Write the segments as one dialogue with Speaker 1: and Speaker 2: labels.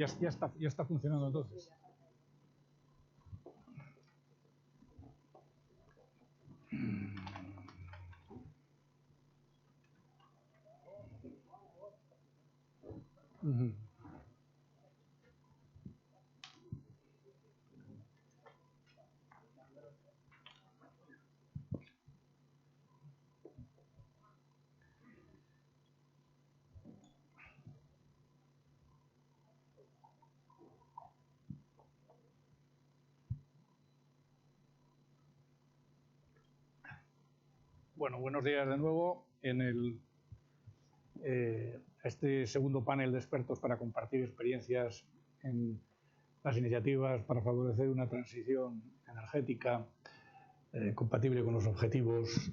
Speaker 1: Ya está funcionando entonces. Bueno, buenos días de nuevo en este segundo panel de expertos para compartir experiencias en las iniciativas para favorecer una transición energética compatible con los objetivos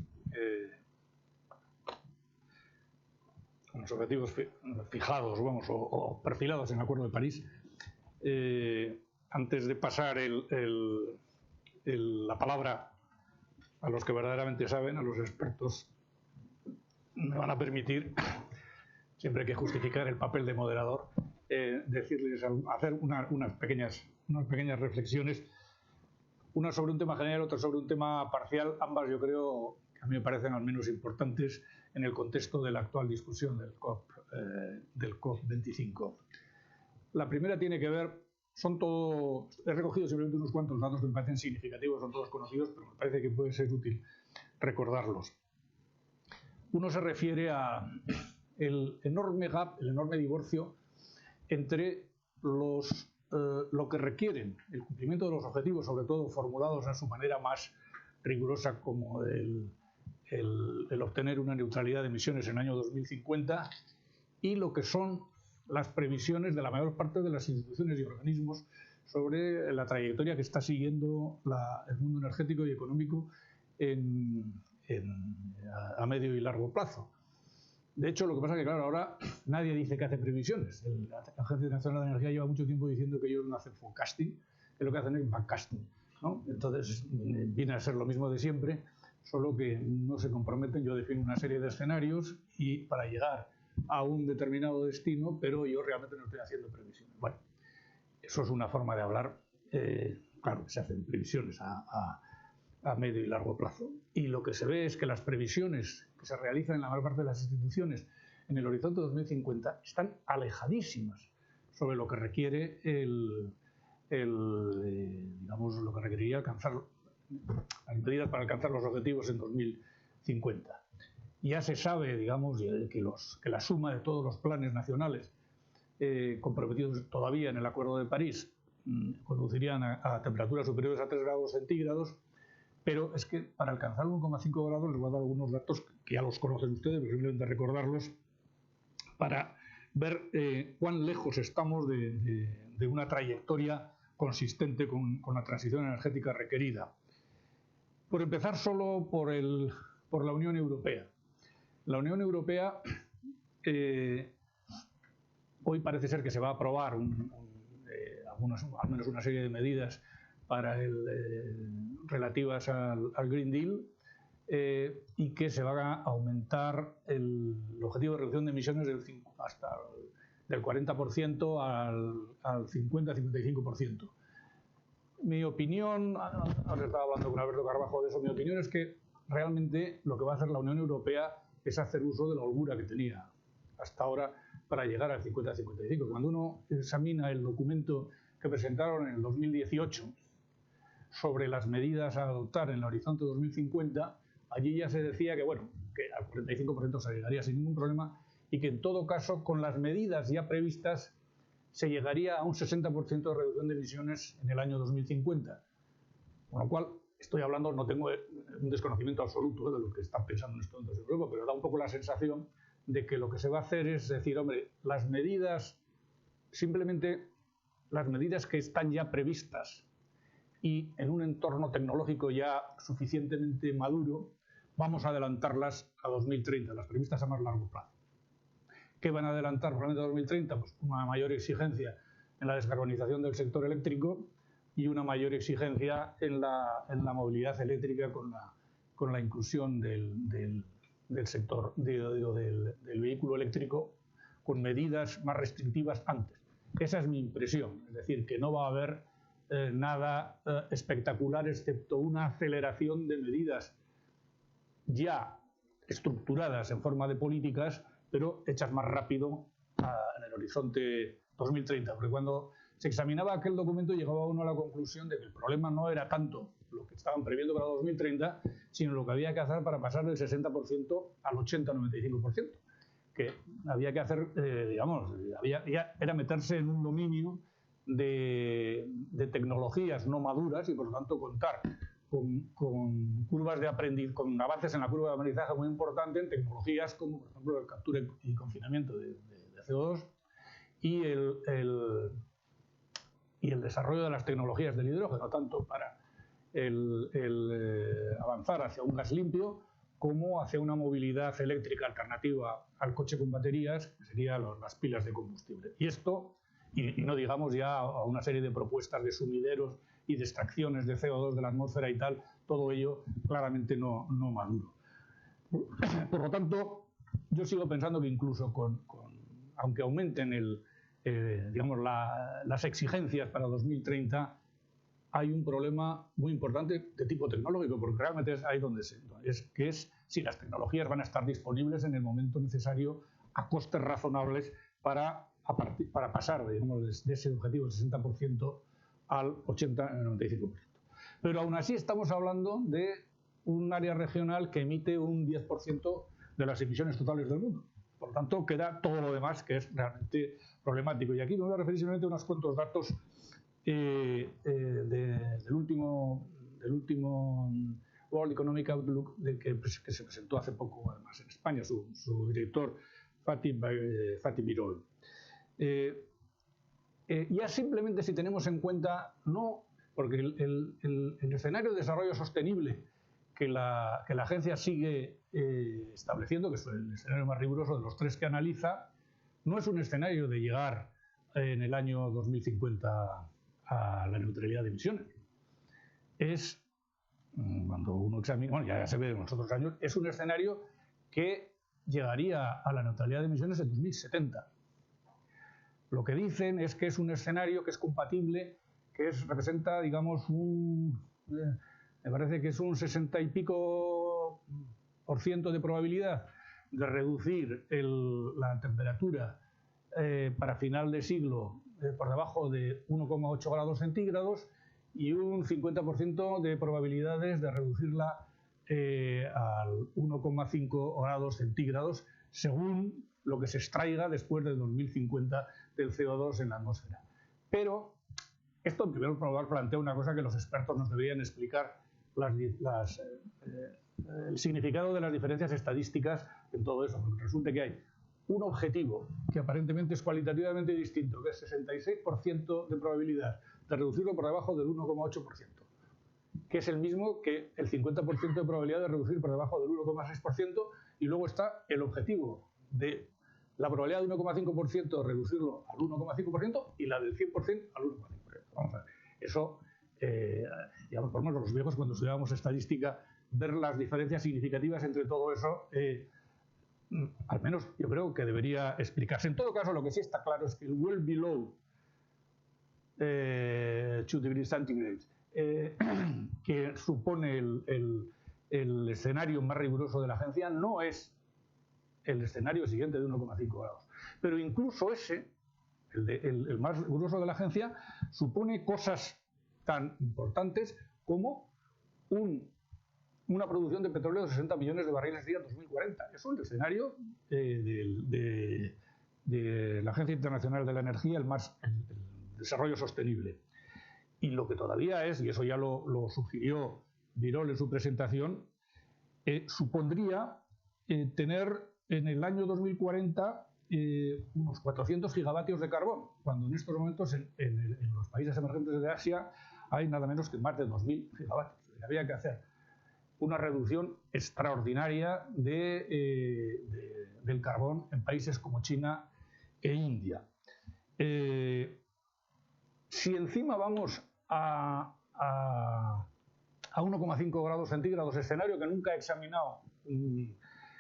Speaker 1: fijados, vamos, o perfilados en el Acuerdo de París. Antes de pasar la palabra a los que verdaderamente saben, a los expertos, me van a permitir, siempre hay que justificar el papel de moderador, decirles, hacer unas pequeñas reflexiones, una sobre un tema general, otra sobre un tema parcial, ambas yo creo que a mí me parecen al menos importantes en el contexto de la actual discusión del COP25. La primera tiene que ver, he recogido simplemente unos cuantos datos que me parecen significativos, son todos conocidos, pero me parece que puede ser útil recordarlos. Uno se refiere a el enorme gap, el enorme divorcio entre lo que requieren el cumplimiento de los objetivos, sobre todo formulados en su manera más rigurosa, como el obtener una neutralidad de emisiones en el año 2050, y lo que son las previsiones de la mayor parte de las instituciones y organismos sobre la trayectoria que está siguiendo el mundo energético y económico a medio y largo plazo. De hecho, lo que pasa es que, claro, ahora nadie dice que hace previsiones. La Agencia Internacional de Energía lleva mucho tiempo diciendo que ellos no hacen forecasting, que lo que hacen es backcasting, ¿no? Entonces, viene a ser lo mismo de siempre, solo que no se comprometen. Yo defino una serie de escenarios y para llegar a un determinado destino, pero yo realmente no estoy haciendo previsiones. Bueno, eso es una forma de hablar. Claro, se hacen previsiones a medio y largo plazo. Y lo que se ve es que las previsiones que se realizan en la mayor parte de las instituciones en el horizonte 2050 están alejadísimas sobre lo que requiere digamos, lo que requeriría alcanzar las medidas para alcanzar los objetivos en 2050. Ya se sabe, digamos, que la suma de todos los planes nacionales comprometidos todavía en el Acuerdo de París conducirían a temperaturas superiores a 3 grados centígrados, pero es que para alcanzar 1,5 grados les voy a dar algunos datos que ya los conocen ustedes, pero simplemente recordarlos para ver cuán lejos estamos de una trayectoria consistente con la transición energética requerida. Por empezar solo por la Unión Europea. La Unión Europea hoy parece ser que se va a aprobar al menos una serie de medidas relativas al Green Deal y que se va a aumentar el objetivo de reducción de emisiones del 40% al 50-55%. Mi opinión, ahora estaba hablando con Alberto Carbajo de eso, mi opinión es que realmente lo que va a hacer la Unión Europea es hacer uso de la holgura que tenía hasta ahora para llegar al 50-55. Cuando uno examina el documento que presentaron en el 2018 sobre las medidas a adoptar en el horizonte 2050, allí ya se decía que, bueno, que al 45% se llegaría sin ningún problema y que en todo caso con las medidas ya previstas se llegaría a un 60% de reducción de emisiones en el año 2050. Con lo cual, estoy hablando, no tengo un desconocimiento absoluto de lo que están pensando en estos momentos en Europa, pero da un poco la sensación de que lo que se va a hacer es decir, hombre, simplemente las medidas que están ya previstas y en un entorno tecnológico ya suficientemente maduro, vamos a adelantarlas a 2030, las previstas a más largo plazo. ¿Qué van a adelantar probablemente a 2030? Pues una mayor exigencia en la descarbonización del sector eléctrico y una mayor exigencia en la movilidad eléctrica con la inclusión del sector del vehículo eléctrico con medidas más restrictivas antes. Esa es mi impresión, es decir, que no va a haber nada espectacular excepto una aceleración de medidas ya estructuradas en forma de políticas, pero hechas más rápido en el horizonte 2030, porque cuando se examinaba aquel documento llegaba uno a la conclusión de que el problema no era tanto lo que estaban previendo para 2030, sino lo que había que hacer para pasar del 60% al 80-95%, que había que hacer, era meterse en un dominio de tecnologías no maduras y por lo tanto contar con curvas de aprendizaje, con avances en la curva de aprendizaje muy importante en tecnologías como, por ejemplo, el captura y confinamiento de CO2 y el desarrollo de las tecnologías del hidrógeno, tanto para avanzar hacia un gas limpio como hacia una movilidad eléctrica alternativa al coche con baterías, que serían las pilas de combustible. Y esto, y no digamos ya a una serie de propuestas de sumideros y de extracciones de CO2 de la atmósfera y tal, todo ello claramente no maduro. Por lo tanto, yo sigo pensando que incluso aunque aumenten las exigencias para 2030, hay un problema muy importante de tipo tecnológico, porque realmente es ahí donde es si las tecnologías van a estar disponibles en el momento necesario a costes razonables para pasar, digamos, de ese objetivo del 60% al 80-95%. Pero aún así estamos hablando de un área regional que emite un 10% de las emisiones totales del mundo. Por lo tanto, queda todo lo demás que es realmente problemático. Y aquí me voy a referir simplemente a unos cuantos datos del último World Economic Outlook que se presentó hace poco, además, en España, su director, Fatih Birol. Ya simplemente si tenemos en cuenta, no, porque el escenario de desarrollo sostenible que la agencia sigue estableciendo, que es el escenario más riguroso de los tres que analiza, no es un escenario de llegar en el año 2050 a la neutralidad de emisiones. Es, cuando uno examina, bueno, ya se ve en los otros años, es un escenario que llegaría a la neutralidad de emisiones en 2070. Lo que dicen es que es un escenario que es compatible, representa, digamos, me parece que es un 60 y pico % de probabilidad de reducir la temperatura para final de siglo por debajo de 1,8 grados centígrados y un 50% de probabilidades de reducirla al 1,5 grados centígrados según lo que se extraiga después del 2050 del CO2 en la atmósfera. Pero esto en primer lugar plantea una cosa que los expertos nos deberían explicar, el significado de las diferencias estadísticas en todo eso, porque resulta que hay un objetivo que aparentemente es cualitativamente distinto, que es 66% de probabilidad de reducirlo por debajo del 1,8%, que es el mismo que el 50% de probabilidad de reducir por debajo del 1,6%, y luego está el objetivo de la probabilidad de 1,5% de reducirlo al 1,5% y la del 100% al 1,5%. Vamos a ver, eso, digamos, por lo menos los viejos cuando estudiábamos estadística, ver las diferencias significativas entre todo eso, al menos yo creo que debería explicarse. En todo caso, lo que sí está claro es que el well below 2 degrees centigrade, que supone el escenario más riguroso de la agencia, no es el escenario siguiente de 1,5 grados. Pero incluso ese, el más riguroso de la agencia, supone cosas tan importantes como una producción de petróleo de 60 millones de barriles día en 2040. Eso es el escenario de la Agencia Internacional de la Energía, el desarrollo sostenible. Y lo que todavía es, y eso ya lo sugirió Birol en su presentación, supondría tener en el año 2040 unos 400 gigavatios de carbón, cuando en estos momentos en los países emergentes de Asia hay nada menos que más de 2.000 gigavatios. Había que hacer una reducción extraordinaria del carbón en países como China e India. Si encima vamos a 1,5 grados centígrados, escenario que nunca ha examinado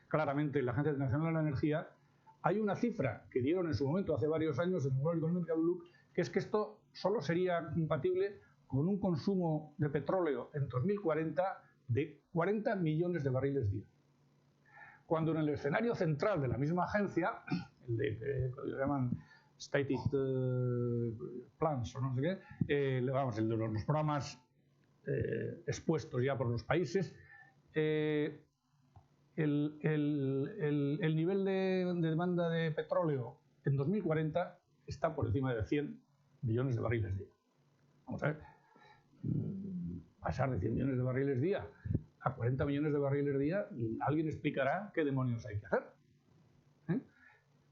Speaker 1: claramente la Agencia Internacional de la Energía, Hay una cifra que dieron en su momento, hace varios años, en el World Economic Outlook, que es que esto solo sería compatible con un consumo de petróleo en 2040 de 40 millones de barriles día. Cuando en el escenario central de la misma agencia, el de lo llaman Stated Plans o no sé qué, vamos, el de los programas expuestos ya por los países, el nivel de demanda de petróleo en 2040 está por encima de 100 millones de barriles día. Vamos a ver, pasar de 100 millones de barriles día a 40 millones de barriles día, alguien explicará qué demonios hay que hacer.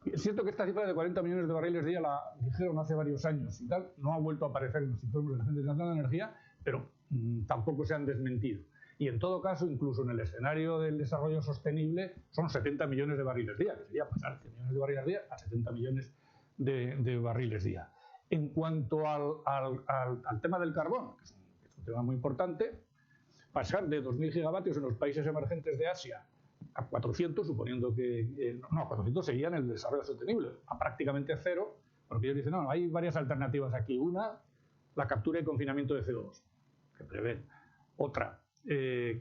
Speaker 1: Es cierto que esta cifra de 40 millones de barriles día la dijeron hace varios años y tal, no ha vuelto a aparecer en los informes de la Agencia Internacional de Energía, pero tampoco se han desmentido. Y en todo caso, incluso en el escenario del desarrollo sostenible, son 70 millones de barriles día, que sería pasar de 100 millones de barriles día a 70 millones de barriles día. En cuanto al tema del carbón, que es un tema muy importante, pasar de 2.000 gigavatios en los países emergentes de Asia a 400, suponiendo que... no, 400 serían el desarrollo sostenible, a prácticamente cero, porque ellos dicen, no, hay varias alternativas aquí. Una, la captura y confinamiento de CO2, que prevén. Otra,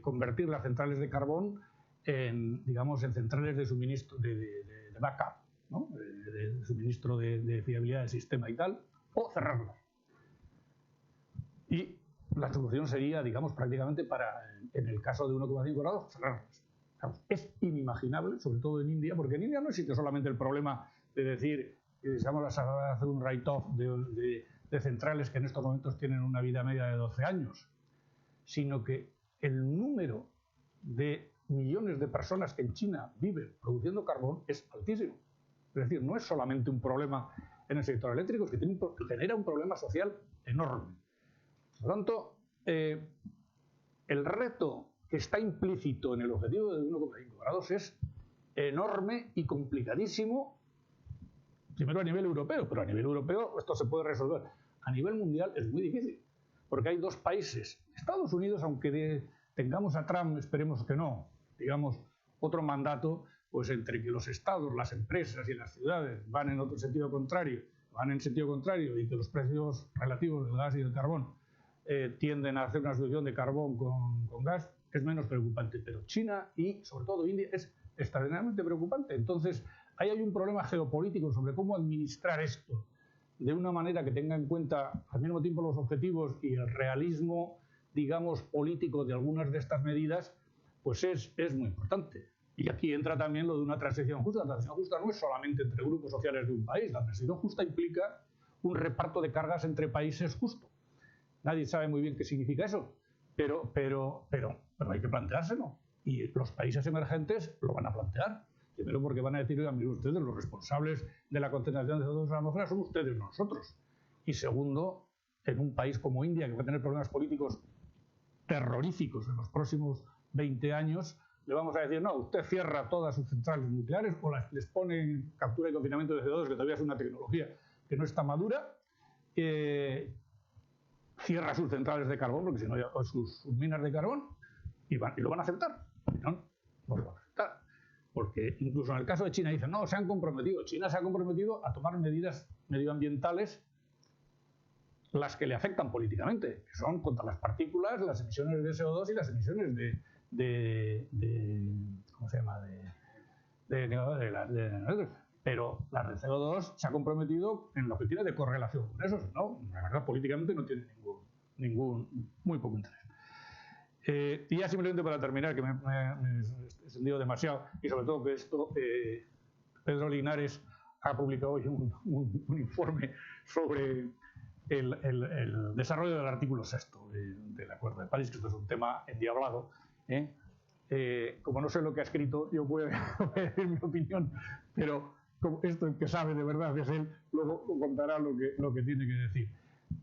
Speaker 1: convertir las centrales de carbón en, digamos, en centrales de suministro, de backup, ¿no? de suministro de fiabilidad del sistema y tal, o cerrarlas. Y la solución sería, digamos, prácticamente en el caso de 1,5 grados, cerrarlas. Es inimaginable, sobre todo en India, porque en India no existe solamente el problema de decir que vamos a hacer un write-off de centrales que en estos momentos tienen una vida media de 12 años, sino que el número de millones de personas que en China viven produciendo carbón es altísimo. Es decir, no es solamente un problema en el sector eléctrico, es que genera un problema social enorme. Por lo tanto, el reto que está implícito en el objetivo de 1,5 grados es enorme y complicadísimo, primero a nivel europeo, pero a nivel europeo esto se puede resolver. A nivel mundial es muy difícil, porque hay dos países, Estados Unidos, aunque tengamos a Trump, esperemos que no, digamos, otro mandato, pues entre que los estados, las empresas y las ciudades van en otro sentido contrario, y que los precios relativos del gas y del carbón tienden a hacer una sustitución de carbón con gas, es menos preocupante. Pero China y sobre todo India es extraordinariamente preocupante. Entonces, ahí hay un problema geopolítico sobre cómo administrar esto de una manera que tenga en cuenta al mismo tiempo los objetivos y el realismo, digamos, político de algunas de estas medidas, pues es muy importante. Y aquí entra también lo de una transición justa. La transición justa no es solamente entre grupos sociales de un país. La transición justa implica un reparto de cargas entre países justo. Nadie sabe muy bien qué significa eso, pero hay que planteárselo. Y los países emergentes lo van a plantear. Primero porque van a decir, oigan, miren ustedes, los responsables de la concentración de CO2 en la atmósfera son ustedes, no nosotros. Y segundo, en un país como India, que va a tener problemas políticos terroríficos en los próximos 20 años, le vamos a decir, no, usted cierra todas sus centrales nucleares o les pone captura y confinamiento de CO2, que todavía es una tecnología que no está madura, cierra sus centrales de carbón, porque si no, o sus minas de carbón, y lo van a aceptar. No lo van a aceptar. Porque incluso en el caso de China dicen, no, China se ha comprometido a tomar medidas medioambientales las que le afectan políticamente, que son contra las partículas, las emisiones de CO2 y las emisiones ¿cómo se llama? Pero la de CO2 se ha comprometido en lo que tiene de correlación con eso, ¿no? La verdad, políticamente no tiene muy poco interés. Y ya simplemente para terminar, que me he extendido demasiado, y sobre todo que esto, Pedro Linares ha publicado hoy un informe sobre el desarrollo del artículo 6 del Acuerdo de París, que esto es un tema endiablado. Como no sé lo que ha escrito, yo voy a decir mi opinión, pero como esto el que sabe de verdad es él, luego contará lo que tiene que decir.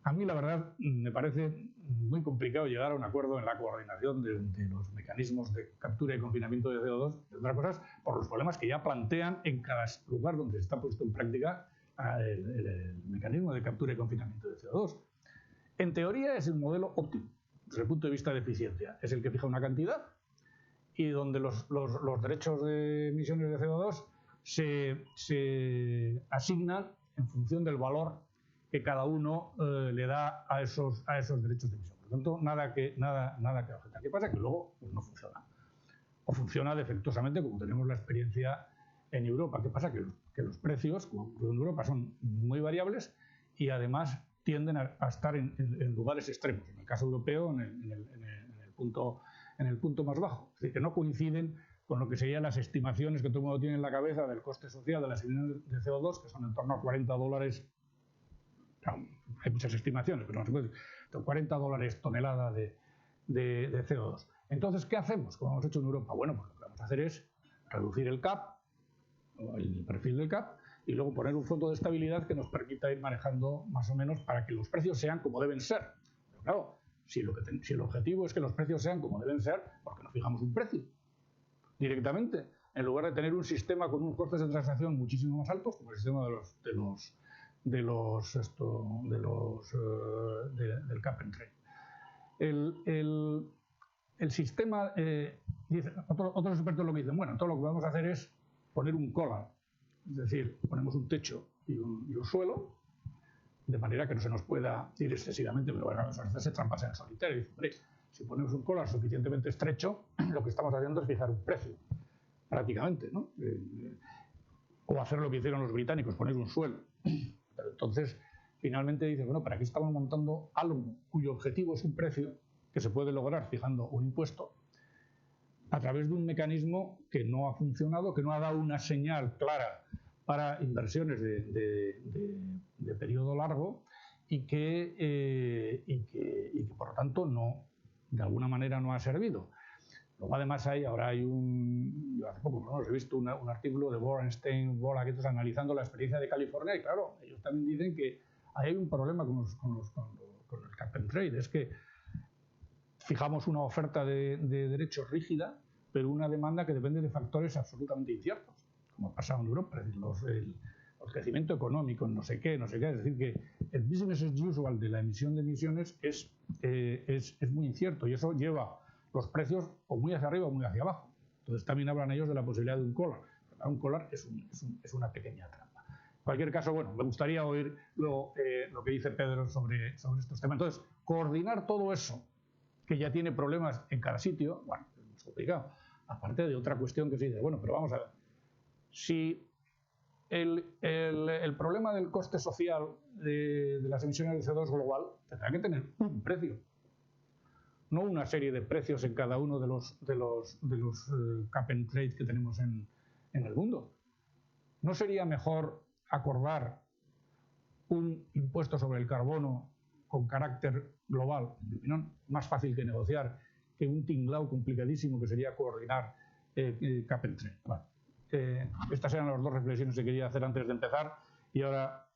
Speaker 1: A mí, la verdad, me parece muy complicado llegar a un acuerdo en la coordinación de los mecanismos de captura y confinamiento de CO2, entre otras cosas, por los problemas que ya plantean en cada lugar donde se está puesto en práctica el mecanismo de captura y confinamiento de CO2. En teoría es el modelo óptimo, desde el punto de vista de eficiencia. Es el que fija una cantidad y donde los derechos de emisiones de CO2 se asignan en función del valor que cada uno le da a esos derechos de emisión. Por lo tanto, nada que objetar. ¿Qué pasa? Que luego pues, no funciona. O funciona defectuosamente, como tenemos la experiencia en Europa. ¿Qué pasa? Que los precios, como en Europa, son muy variables y además tienden a estar en lugares extremos. En el caso europeo, en el punto más bajo. Es decir, que no coinciden con lo que serían las estimaciones que todo el mundo tiene en la cabeza del coste social de las emisiones de CO2, que son en torno a $40. Hay muchas estimaciones, pero no se puede decir, $40 tonelada de CO2. Entonces, ¿qué hacemos? Como hemos hecho en Europa. Bueno, pues lo que vamos a hacer es reducir el CAP, el perfil del CAP, y luego poner un fondo de estabilidad que nos permita ir manejando más o menos para que los precios sean como deben ser. Pero claro, si el objetivo es que los precios sean como deben ser, ¿por qué no fijamos un precio directamente? En lugar de tener un sistema con unos costes de transacción muchísimo más altos, como el sistema del cap and trade. El sistema, otros expertos lo que dicen, bueno, todo lo que vamos a hacer es poner un collar, es decir, ponemos un techo y un suelo, de manera que no se nos pueda ir excesivamente, pero bueno, a veces se trampas en el solitario. Y dice, hombre, si ponemos un collar suficientemente estrecho, lo que estamos haciendo es fijar un precio, prácticamente, ¿no? O hacer lo que hicieron los británicos, poner un suelo. Pero entonces, finalmente dice, bueno, ¿para qué estamos montando algo cuyo objetivo es un precio que se puede lograr fijando un impuesto a través de un mecanismo que no ha funcionado, que no ha dado una señal clara para inversiones de periodo largo y que por lo tanto no, de alguna manera no ha servido? Luego además yo hace poco he visto un artículo de Borenstein, Bola, analizando la experiencia de California, y claro, ellos también dicen que ahí hay un problema con el cap and trade, es que fijamos una oferta de derechos rígida, pero una demanda que depende de factores absolutamente inciertos, como ha pasado en Europa, es decir, el crecimiento económico, no sé qué, es decir, que el business as usual de la emisión de emisiones es muy incierto, y eso lleva los precios o muy hacia arriba o muy hacia abajo. Entonces también hablan ellos de la posibilidad de un collar. Un collar es una pequeña trampa. En cualquier caso, bueno, me gustaría oír luego lo que dice Pedro sobre estos temas. Entonces, coordinar todo eso, que ya tiene problemas en cada sitio, bueno, es complicado. Aparte de otra cuestión que se dice, bueno, pero vamos a ver, si el problema del coste social de las emisiones de CO2 global tendrá que tener un precio, no una serie de precios en cada uno de los cap and trade que tenemos en el mundo. ¿No sería mejor acordar un impuesto sobre el carbono con carácter global, en mi opinión, más fácil que negociar que un tinglao complicadísimo que sería coordinar cap and trade? Bueno, estas eran las dos reflexiones que quería hacer antes de empezar, y ahora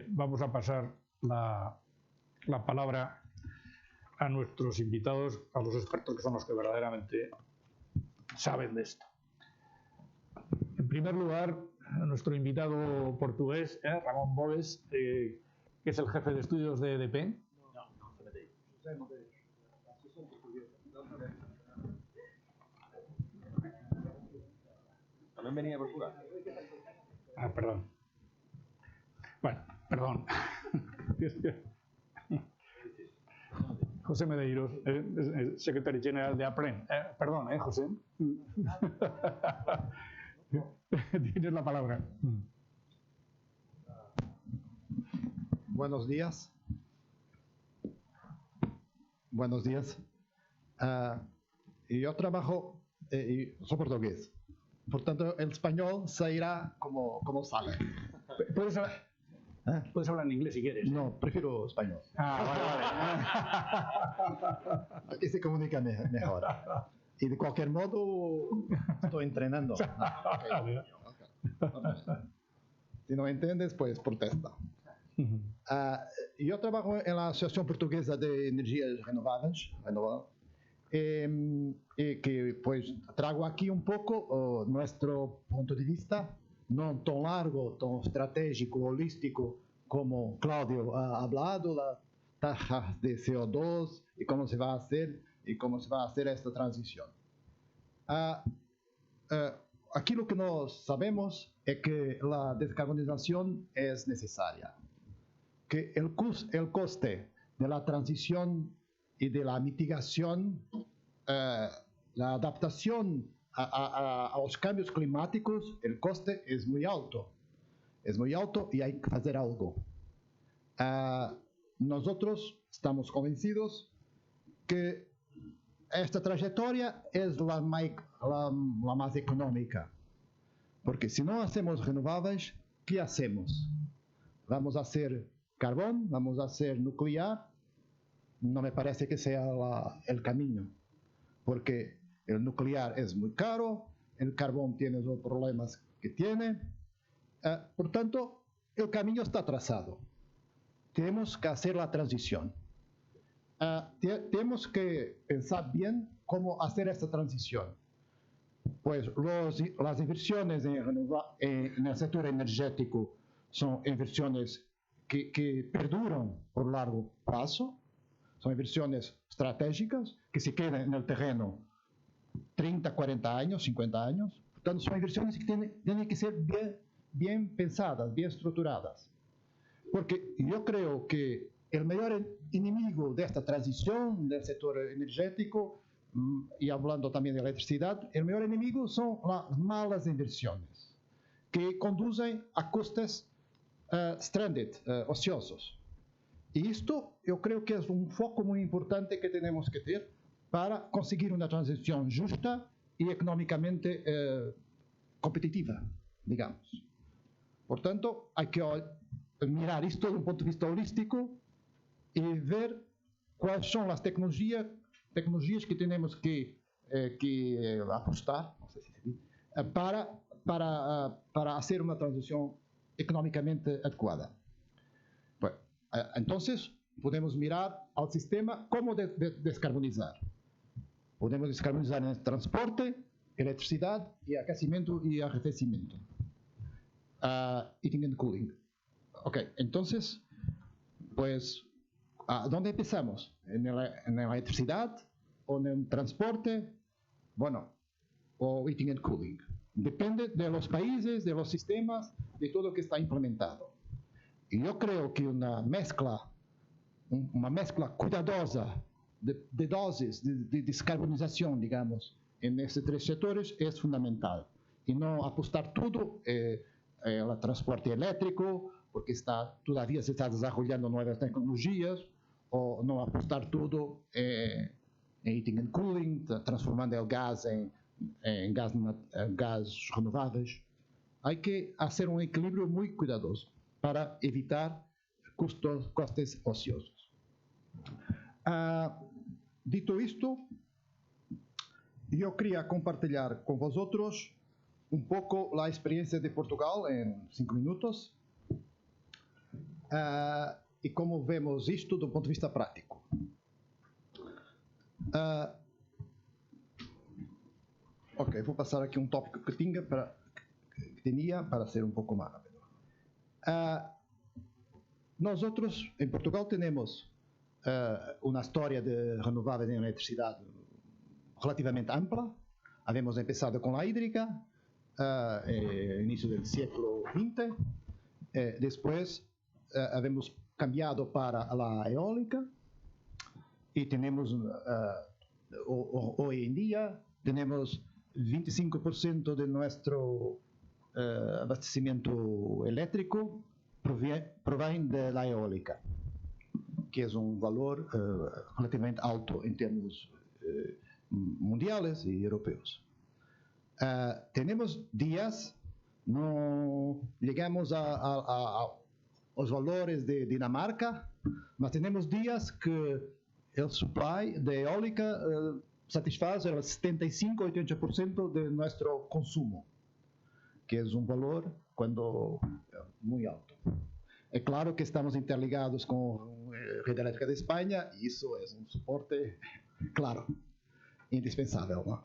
Speaker 1: vamos a pasar la palabra a nuestros invitados, a los expertos que son los que verdaderamente saben de esto. En primer lugar, nuestro invitado portugués, Ramón Boves, que es el jefe de estudios de EDP.
Speaker 2: ¿También venía de Portugal?
Speaker 1: Perdón. Bueno, perdón. José Medeiros, secretario general de APREN. Perdón, José. Tienes la palabra.
Speaker 3: Buenos días. Buenos días. Yo trabajo, soy portugués. Por tanto, el español se irá como sale.
Speaker 1: Puedes hablar en inglés si quieres.
Speaker 3: No, prefiero español.
Speaker 1: Vale.
Speaker 3: Aquí se comunica mejor. Y de cualquier modo, estoy entrenando. Okay. Si no entiendes, pues protesta. Yo trabajo en la Asociación Portuguesa de Energías Renovables, que pues traigo aquí un poco nuestro punto de vista, no tan largo, tan estratégico, holístico, como Claudio ha hablado, las tajas de CO2 y cómo se va a hacer esta transición. Aquí lo que nós sabemos é que a descarbonização é necessária, que o coste da transição e da mitigação, a adaptação aos cambios climáticos, o coste é muito alto. É muito alto e há que fazer algo. Nós estamos convencidos que esta trajetória é a mais econômica. Porque se não hacemos renováveis, que hacemos? Vamos a hacer carbón, vamos a hacer nuclear. No me parece que sea el camino, porque el nuclear es muy caro, el carbón tiene los problemas que tiene. Por tanto, el camino está trazado. Tenemos que hacer la transición. Tenemos que pensar bien cómo hacer esta transición. Pues las inversiones en el sector energético son inversiones que perduran por largo plazo, son inversiones estratégicas que se quedan en el terreno 30, 40 años, 50 años. Por tanto, son inversiones que tienen que ser bien pensadas, bien estructuradas. Porque yo creo que el mayor enemigo de esta transición del sector energético, y hablando también de electricidad, el mayor enemigo son las malas inversiones, que conducen a costes stranded, ociosos. Y esto yo creo que es un foco muy importante que tenemos que tener para conseguir una transición justa y económicamente competitiva, digamos. Por tanto, hay que mirar esto desde un punto de vista holístico y ver cuáles son las tecnologías que tenemos que apostar, no sé si se dice, para hacer una transición económicamente adecuada. Pues, entonces, podemos mirar al sistema cómo descarbonizar. Podemos descarbonizar en el transporte, electricidad y aquecimiento y arrefecimiento. Heating and cooling. Ok, entonces, pues, ¿dónde empezamos? ¿En la electricidad o en el transporte? Bueno, o heating and cooling. Depende de los países, de los sistemas, de todo lo que está implementado. Y yo creo que una mezcla cuidadosa de dosis de descarbonización, digamos, en estos tres sectores es fundamental. Y no apostar todo al transporte eléctrico, porque todavía se está desarrollando nuevas tecnologías, o no apostar todo en heating and cooling, transformando el gas en gas renováveis. Hay que hacer un equilibrio muy cuidadoso para evitar costes ociosos. Dito esto, yo quería compartilhar con vosotros un poco la experiencia de Portugal en 5 minutos y cómo vemos esto do ponto de vista práctico. Ok, vou passar aqui um tópico que tinha para ser um pouco mais rápido. Nós outros, em Portugal, temos uma história de renováveis em eletricidade relativamente ampla. Havemos começado com a hídrica, início do século XX. Depois, havemos cambiado para a eólica. E temos, hoje em dia, temos 25% de nuestro abastecimiento eléctrico provém de la eólica, que es un valor relativamente alto en términos mundiales y europeos. Tenemos días, no llegamos a los valores de Dinamarca, mas tenemos días que el supply de eólica satisfaz el 75-80% de nuestro consumo, que es un valor muy alto. Es claro que estamos interligados con Red Eléctrica de España y eso es un soporte, claro, indispensable, ¿no?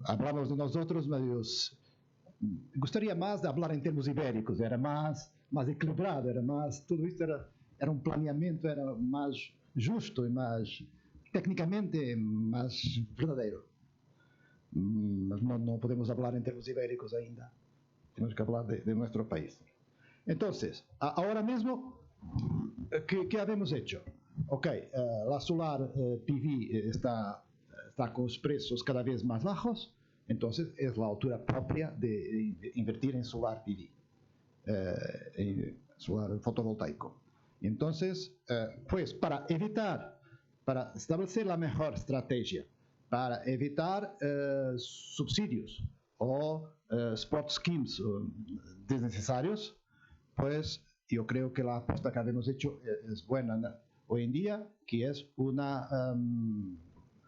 Speaker 3: Hablamos de nosotros, mas gostaria más de hablar en términos ibéricos, era más equilibrado, todo esto era un planeamiento, era más justo y más técnicamente más verdadeiro. no podemos hablar en términos ibéricos ainda. Tenemos que hablar de nuestro país. Entonces, ahora mismo, ¿qué habemos hecho? Ok, la solar PV está con los precios cada vez más bajos, entonces es la altura propia de invertir en solar PV, en solar fotovoltaico. Entonces, pues para establecer la mejor estrategia, para evitar subsidios o spot schemes desnecesarios, pues yo creo que la apuesta que hemos hecho es buena hoy en día, que es una,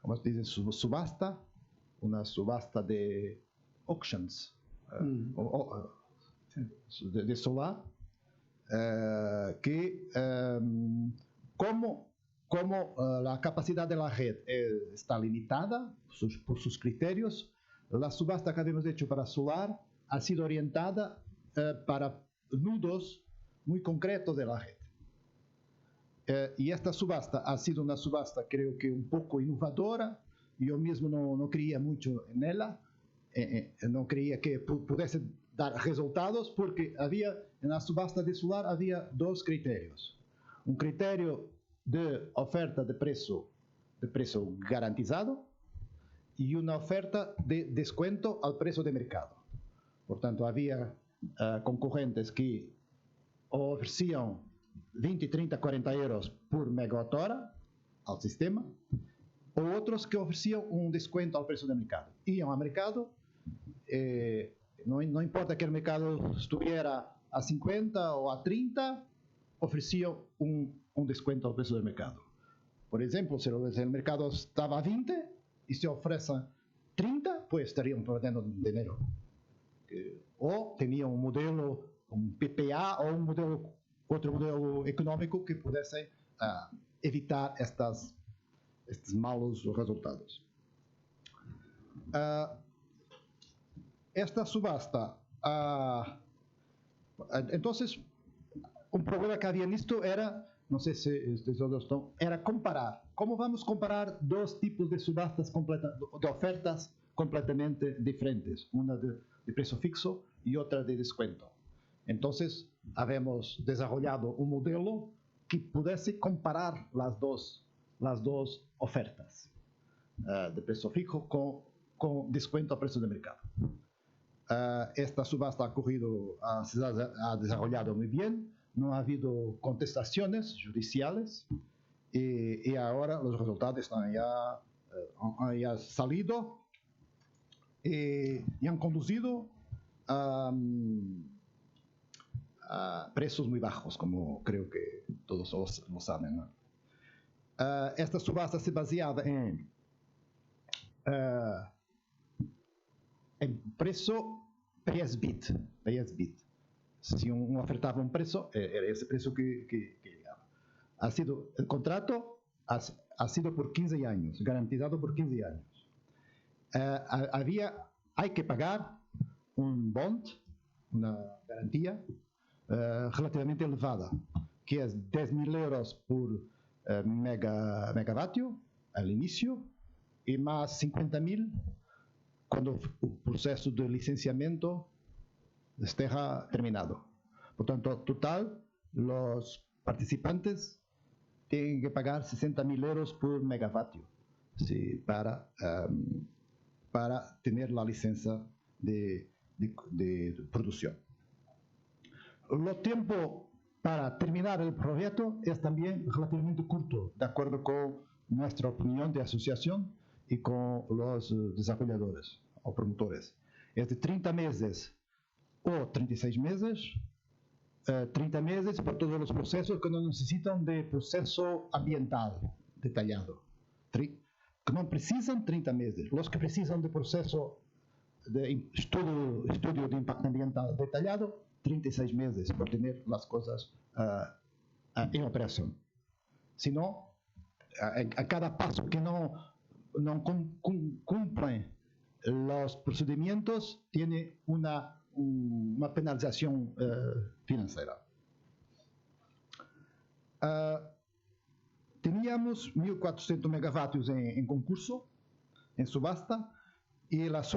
Speaker 3: ¿cómo se dice? Subasta, una subasta de auctions, de solar, que como la capacidad de la red está limitada por sus criterios, la subasta que hemos hecho para solar ha sido orientada para nudos muy concretos de la red. Y esta subasta ha sido una subasta, creo que un poco innovadora. Yo mismo no creía mucho en ella, no creía que pudiese dar resultados, porque en la subasta de solar había dos criterios. Un criterio de oferta de precio garantizado y una oferta de descuento al precio de mercado. Por tanto, había concurrentes que ofrecían 20, 30, 40 euros por megawatt hora al sistema, o otros que ofrecían un descuento al precio de mercado. Iam al mercado, no importa que el mercado estuviera a 50 o a 30, ofrecían un descuento al precio del mercado. Por ejemplo, si el mercado estaba a 20 y se ofrecen 30, pues estarían perdiendo dinero. O tenían un modelo, un PPA o otro modelo económico que pudiese evitar estos malos resultados. Esta subasta, entonces, un problema que había visto era, no sé si todos están, era comparar. ¿Cómo vamos a comparar dos tipos de subastas de ofertas completamente diferentes? Una de precio fijo y otra de descuento. Entonces, habíamos desarrollado un modelo que pudiese comparar las dos ofertas de precio fijo con descuento a precio de mercado. Esta subasta se ha desarrollado muy bien, no ha habido contestaciones judiciales y ahora los resultados están ya salido y han conducido a precios muy bajos, como creo que todos lo saben, ¿no? Esta subasta se baseaba en precio PSBit. Si uno ofertaba un precio, era ese precio que llegaba. El contrato ha sido por 15 años, garantizado por 15 años. Hay que pagar un bond, una garantía relativamente elevada, que es 10.000 euros por megavatio al inicio y más 50.000 cuando el proceso de licenciamiento esté terminado. Por tanto, total, los participantes tienen que pagar 60.000 euros por megavatio para tener la licencia de producción. El tiempo para terminar el proyecto es también relativamente corto, de acuerdo con nuestra opinión de asociación y con los desarrolladores o promotores. Es de 30 meses o 36 meses, 30 meses para todos los procesos que no necesitan de proceso ambiental detallado, que no precisan 30 meses. Los que precisan de proceso de estudio de impacto ambiental detallado, 36 meses para tener las cosas en operación. Si no, a cada paso que no cumplen los procedimientos, tiene una penalización financiera. Teníamos 1.400 megavatios en concurso, en subasta, y los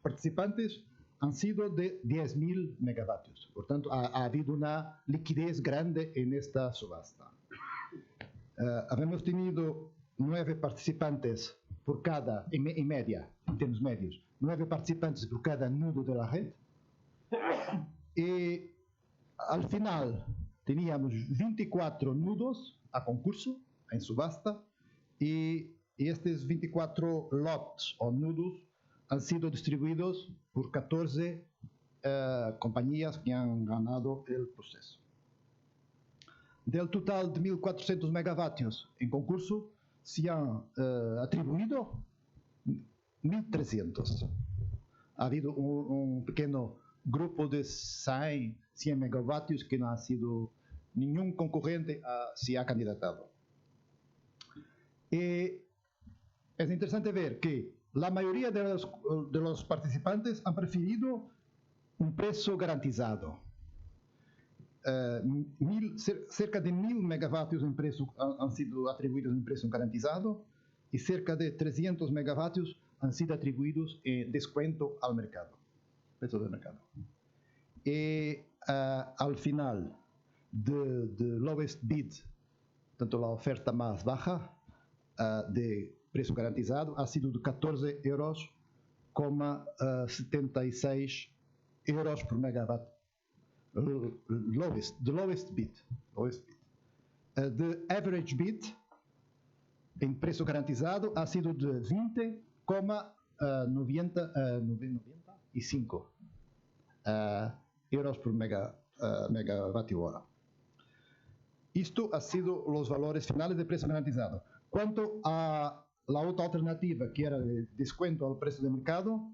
Speaker 3: participantes han sido de 10.000 megavatios. Por tanto, ha habido una liquidez grande en esta subasta. Hemos tenido 9 participantes por cada, en media, en términos medios, 9 participantes por cada nudo de la red. Y al final teníamos 24 nudos a concurso, en subasta, y estos 24 lotes o nudos han sido distribuidos por 14 compañías que han ganado el proceso. Del total de 1.400 megavatios en concurso, se han atribuido 1.300. Ha habido un pequeño grupo de 100 megavatios que no ha sido ningún concurrente se ha candidatado. Es interesante ver que la mayoría de los participantes han preferido un precio garantizado. Cerca de 1.000 megavatios en precio han sido atribuidos en precio garantizado y cerca de 300 megavatios han sido atribuidos en descuento al mercado, precio del mercado. Y al final de lowest bid, tanto la oferta más baja de precio garantizado ha sido de 14,76 euros por megawatt. The lowest bid. The average bid en precio garantizado ha sido de 20,95 euros por megavatio hora. Esto ha sido los valores finales de precio garantizado. Cuanto a la otra alternativa, que era el descuento al precio de mercado,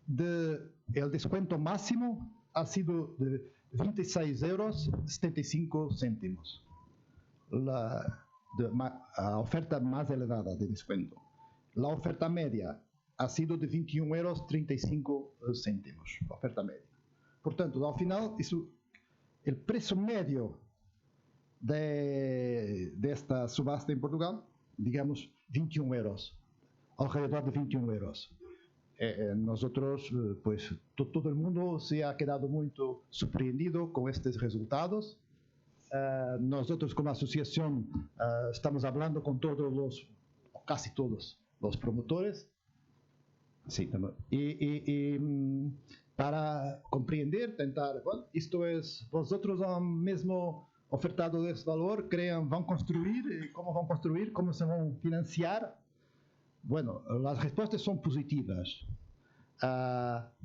Speaker 3: el descuento máximo ha sido de 26,75 euros. La oferta más elevada de descuento. La oferta media ha sido de 21,35 euros. La oferta media. Por tanto, al final, el precio medio de esta subasta en Portugal, digamos 21 euros, alrededor de 21 euros. Nosotros, pues todo el mundo se ha quedado muy sorprendido con estos resultados. Nosotros como asociación estamos hablando con casi todos los promotores. Sí, y para comprender, tentar, bueno, esto es, vosotros han mismo ofertado ese valor, crean, van a construir, ¿cómo van a construir? ¿Cómo se van a financiar? Bueno, las respuestas son positivas.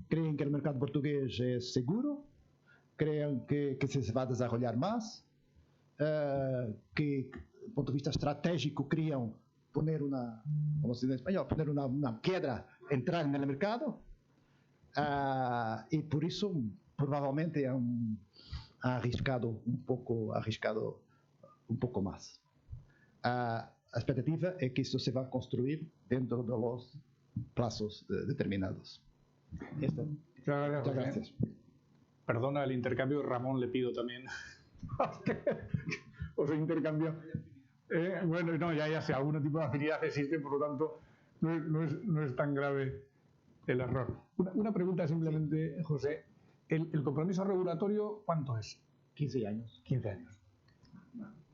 Speaker 3: Creen que el mercado portugués es seguro, creen que se va a desarrollar más, que, desde el punto de vista estratégico, querían poner como se dice en español, poner una piedra, entrar en el mercado, y por eso probablemente han arriscado un poco más. La expectativa es que esto se va a construir dentro de los plazos determinados.
Speaker 1: Muchas gracias. Perdona el intercambio, Ramón le pido también. Os intercambio. Bueno, no, ya sé, algún tipo de afinidad existe, por lo tanto, no es tan grave el error. Una pregunta simplemente, José. ¿El compromiso regulatorio cuánto es?
Speaker 3: 15 años.
Speaker 1: 15 años.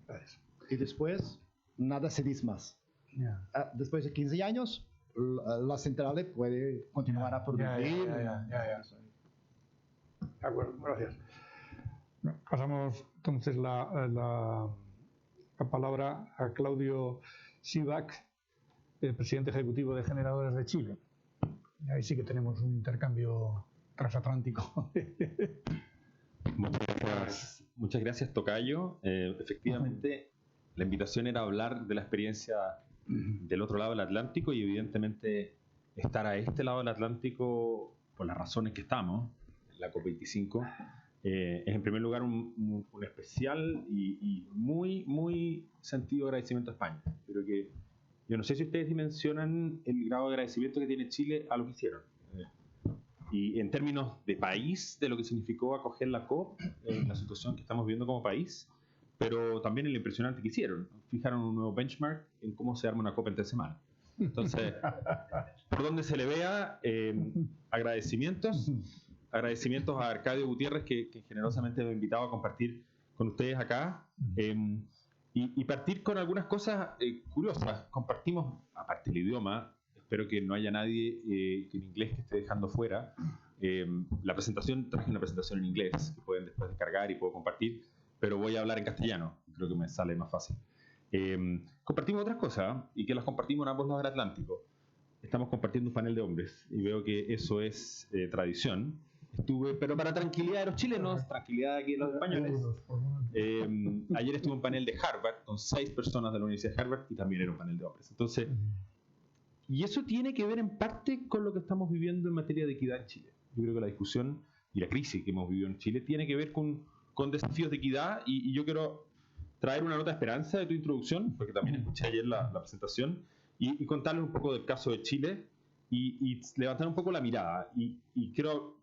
Speaker 1: Gracias.
Speaker 3: Y después, nada se dice más.
Speaker 1: Yeah.
Speaker 3: Después de 15 años, la central puede continuar a producir.
Speaker 1: De acuerdo, gracias. Pasamos entonces la palabra a Claudio Sivak, el presidente ejecutivo de Generadores de Chile. Y ahí sí que tenemos un intercambio transatlántico.
Speaker 2: Muchas gracias, Tocayo. Efectivamente, la invitación era hablar de la experiencia del otro lado del Atlántico y evidentemente estar a este lado del Atlántico por las razones que estamos, en la COP25, es en primer lugar un especial y muy sentido agradecimiento a España. Pero que yo no sé si ustedes dimensionan el grado de agradecimiento que tiene Chile a lo que hicieron. Y en términos de país, de lo que significó acoger la COP, la situación que estamos viviendo como país, pero también en lo impresionante que hicieron. Fijaron un nuevo benchmark en cómo se arma una COP en 3 semanas. Entonces, por donde se le vea, agradecimientos a Arcadio Gutiérrez, que generosamente me ha invitado a compartir con ustedes acá, y partir con algunas cosas curiosas. Compartimos, aparte del idioma, espero que no haya nadie que en inglés que esté dejando fuera. La presentación, traje una presentación en inglés que pueden después descargar y puedo compartir, pero voy a hablar en castellano, creo que me sale más fácil. Compartimos otras cosas y que las compartimos en ambos lados del Atlántico. Estamos compartiendo un panel de hombres y veo que eso es tradición. Pero para tranquilidad de los chilenos, tranquilidad aquí de los españoles. Ayer estuve en un panel de Harvard con 6 personas de la Universidad de Harvard y también era un panel de hombres. Entonces, y eso tiene que ver en parte con lo que estamos viviendo en materia de equidad en Chile. Yo creo que la discusión y la crisis que hemos vivido en Chile tiene que ver con desafíos de equidad, y yo quiero traer una nota de esperanza de tu introducción, porque también escuché ayer la presentación, y contarles un poco del caso de Chile y levantar un poco la mirada. Y quiero,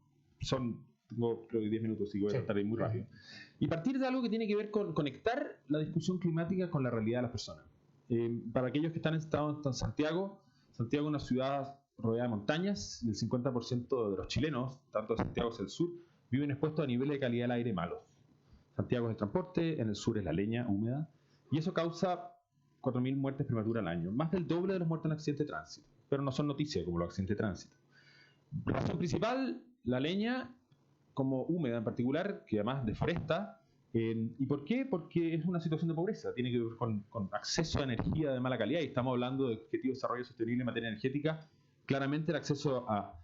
Speaker 2: tengo creo que 10 minutos, y voy a tratar de ir muy rápido. Y partir de algo que tiene que ver con conectar la discusión climática con la realidad de las personas. Para aquellos que están en Santiago es una ciudad rodeada de montañas, y el 50% de los chilenos, tanto de Santiago hacia el sur, viven expuestos a niveles de calidad del aire malos. Santiago es el transporte, en el sur es la leña húmeda, y eso causa 4.000 muertes prematuras al año, más del doble de los muertos en accidentes de tránsito, pero no son noticias como los accidentes de tránsito. Razón principal, la leña, como húmeda en particular, que además deforesta. ¿Y por qué? Porque es una situación de pobreza, tiene que ver con acceso a energía de mala calidad, y estamos hablando de objetivo de desarrollo sostenible en materia energética. Claramente el acceso a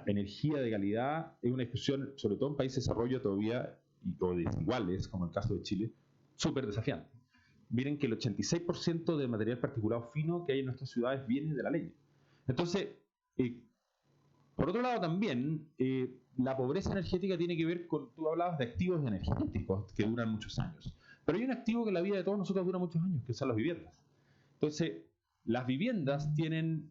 Speaker 2: energía de calidad es una discusión, sobre todo en países de desarrollo todavía, o desiguales, como el caso de Chile, súper desafiante. Miren que el 86% del material particulado fino que hay en nuestras ciudades viene de la leña. Entonces, por otro lado también, la pobreza energética tiene que ver con, tú hablabas de activos energéticos que duran muchos años, pero hay un activo que en la vida de todos nosotros dura muchos años, que son las viviendas. Entonces, las viviendas tienen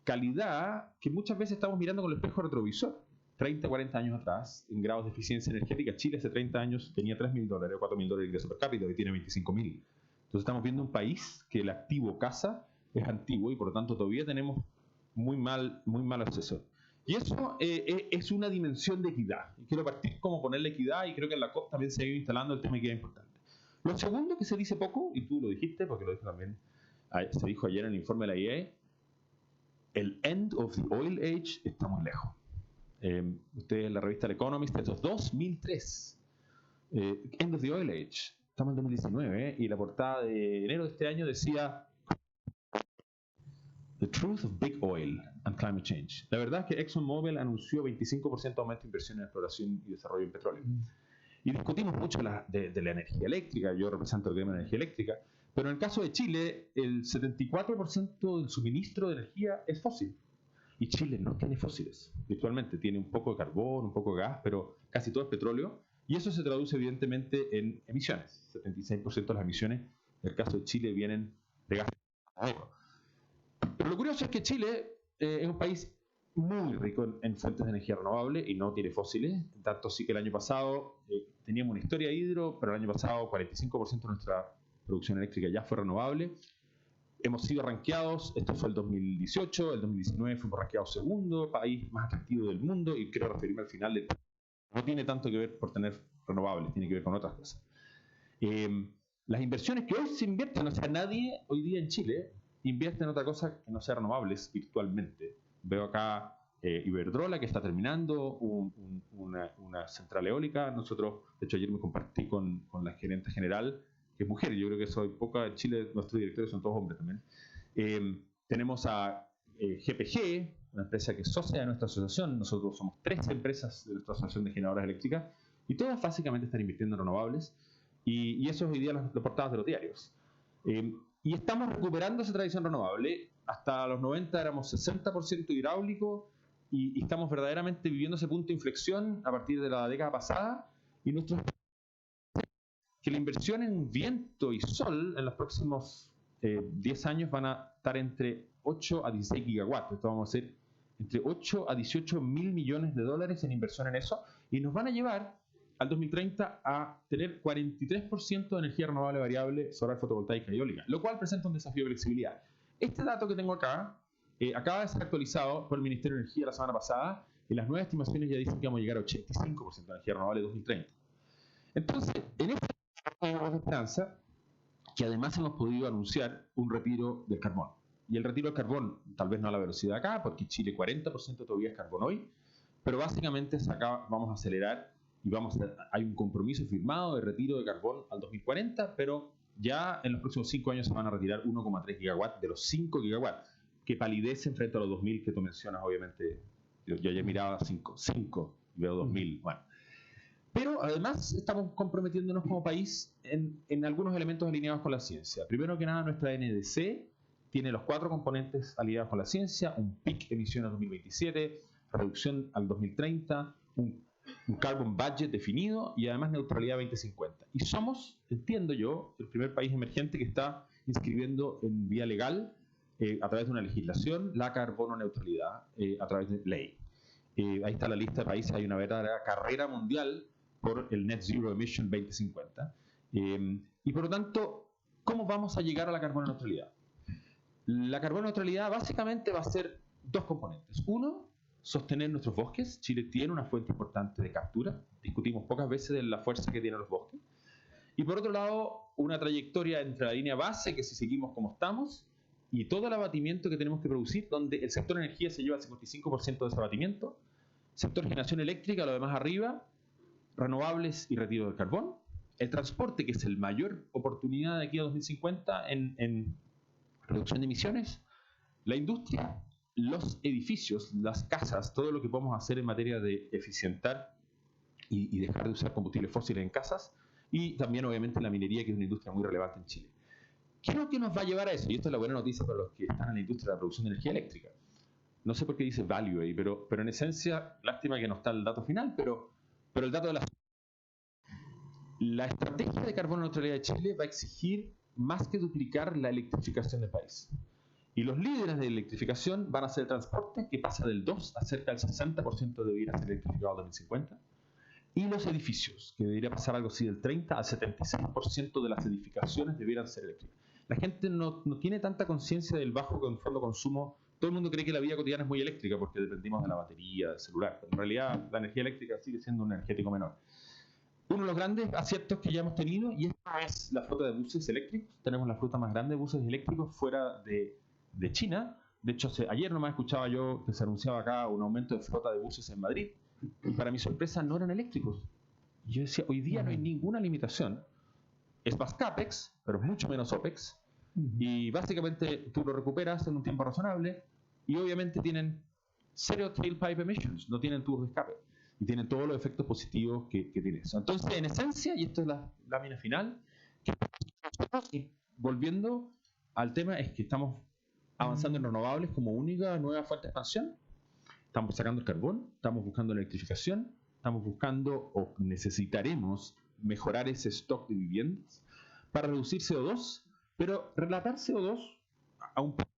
Speaker 2: calidad que muchas veces estamos mirando con el espejo retrovisor. 30, 40 años atrás, en grados de eficiencia energética, Chile hace 30 años tenía $3.000 o $4.000 de ingreso per cápita, y tiene 25.000. Entonces estamos viendo un país que el activo casa es antiguo, y por lo tanto todavía tenemos muy mal acceso. Y eso es una dimensión de equidad. Y quiero partir como ponerle equidad, y creo que en la COP también se ha ido instalando el tema de equidad importante. Lo segundo que se dice poco, y tú lo dijiste, porque lo dijo también, se dijo ayer en el informe de la IEA, el end of the oil age está muy lejos. Ustedes en la revista El Economist, esto es 2003. End of the oil age. Estamos en 2019, y la portada de enero de este año decía The Truth of Big Oil and Climate Change. La verdad es que ExxonMobil anunció 25% de aumento de inversión en exploración y desarrollo en petróleo. Y discutimos mucho de la energía eléctrica. Yo represento el gremio de energía eléctrica, pero en el caso de Chile, el 74% del suministro de energía es fósil. Y Chile no tiene fósiles, virtualmente. Tiene un poco de carbón, un poco de gas, pero casi todo es petróleo. Y eso se traduce evidentemente en emisiones. 76% de las emisiones, en el caso de Chile, vienen de gas. Pero lo curioso es que Chile es un país muy rico en fuentes de energía renovable y no tiene fósiles. Tanto sí que el año pasado teníamos una historia de hidro, pero el año pasado 45% de nuestra producción eléctrica ya fue renovable. Hemos sido rankeados, esto fue el 2018, el 2019 fuimos rankeados segundo país más atractivo del mundo, y quiero referirme al final del... No tiene tanto que ver por tener renovables, tiene que ver con otras cosas. Las inversiones que hoy se invierten, o sea, nadie hoy día en Chile invierte en otra cosa que no sea renovables virtualmente. Veo acá Iberdrola, que está terminando una central eólica. Nosotros, de hecho, ayer me compartí con la gerente general, que es mujer. Yo creo que soy poca en Chile, nuestros directores son todos hombres también. Tenemos a GPG, una empresa que es socia de nuestra asociación. Nosotros somos 3 empresas de nuestra asociación de generadoras eléctricas, y todas básicamente están invirtiendo en renovables, y eso es hoy día las portadas de los diarios. Y estamos recuperando esa tradición renovable. Hasta los 90 éramos 60% hidráulico, y estamos verdaderamente viviendo ese punto de inflexión a partir de la década pasada, y que la inversión en viento y sol en los próximos 10 años van a estar entre 8 a 16 gigawatts. Esto vamos a hacer entre 8 a 18 mil millones de dólares en inversión en eso, y nos van a llevar al 2030 a tener 43% de energía renovable variable, solar, fotovoltaica y eólica, lo cual presenta un desafío de flexibilidad. Este dato que tengo acá acaba de ser actualizado por el Ministerio de Energía la semana pasada, y las nuevas estimaciones ya dicen que vamos a llegar a 85% de energía renovable en 2030. Entonces, en esta esperanza, que además hemos podido anunciar un retiro del carbón. Y el retiro del carbón, tal vez no a la velocidad de acá, porque Chile 40% todavía es carbón hoy, pero básicamente acá vamos a acelerar y hay un compromiso firmado de retiro de carbón al 2040, pero ya en los próximos 5 años se van a retirar 1,3 gigawatts de los 5 gigawatts, que palidecen frente a los 2.000 que tú mencionas, obviamente. Yo ya miraba 5 y veo 2.000, bueno. Pero además estamos comprometiéndonos como país en algunos elementos alineados con la ciencia. Primero que nada, nuestra NDC tiene los 4 componentes alineados con la ciencia: un PIC emisiones 2027, reducción al 2030, un carbon budget definido y además neutralidad 2050. Y somos, entiendo yo, el primer país emergente que está inscribiendo en vía legal, a través de una legislación, la carbono neutralidad a través de ley. Ahí está la lista de países. Hay una verdadera carrera mundial por el Net Zero Emission 2050. Y por lo tanto, ¿cómo vamos a llegar a la carbono neutralidad? La carbono neutralidad básicamente va a ser 2 componentes. Uno, sostener nuestros bosques. Chile tiene una fuente importante de captura. Discutimos pocas veces de la fuerza que tienen los bosques. Y por otro lado, una trayectoria entre la línea base, que si seguimos como estamos, y todo el abatimiento que tenemos que producir, donde el sector energía se lleva el 55% de ese abatimiento, sector generación eléctrica, lo demás arriba, renovables y retiro del carbón, el transporte, que es el mayor oportunidad de aquí a 2050 en reducción de emisiones, la industria, los edificios, las casas, todo lo que podemos hacer en materia de eficientar y dejar de usar combustibles fósiles en casas, y también obviamente la minería, que es una industria muy relevante en Chile. ¿Qué es lo que nos va a llevar a eso? Y esta es la buena noticia para los que están en la industria de la producción de energía eléctrica. No sé por qué dice value ahí, pero en esencia, lástima que no está el dato final, pero el dato de la estrategia de carbono neutralidad de Chile va a exigir más que duplicar la electrificación del país. Y los líderes de electrificación van a ser el transporte, que pasa del 2 a cerca del 60% debería ser electrificado en 2050, y los edificios, que debería pasar algo así del 30 al 76% de las edificaciones debieran ser eléctricas. La gente no tiene tanta conciencia del bajo consumo. Todo el mundo cree que la vida cotidiana es muy eléctrica porque dependimos de la batería, del celular. En realidad, la energía eléctrica sigue siendo un energético menor. Uno de los grandes aciertos que ya hemos tenido, y esta es la flota de buses eléctricos. Tenemos la flota más grande de buses eléctricos fuera de China. De hecho, ayer nomás escuchaba yo que se anunciaba acá un aumento de flota de buses en Madrid. Y para mi sorpresa no eran eléctricos. Y yo decía, hoy día no hay ninguna limitación. Es más CAPEX, pero es mucho menos OPEX. Y básicamente tú lo recuperas en un tiempo razonable. Y obviamente tienen zero tailpipe emissions, no tienen tubos de escape. Y tienen todos los efectos positivos que tiene eso. Entonces, en esencia, y esto es la lámina final, y volviendo al tema, es que estamos avanzando en renovables como única nueva fuente de expansión. Estamos sacando el carbón, estamos buscando la electrificación, estamos buscando o necesitaremos mejorar ese stock de viviendas para reducir CO2, pero relatar CO2 a un país,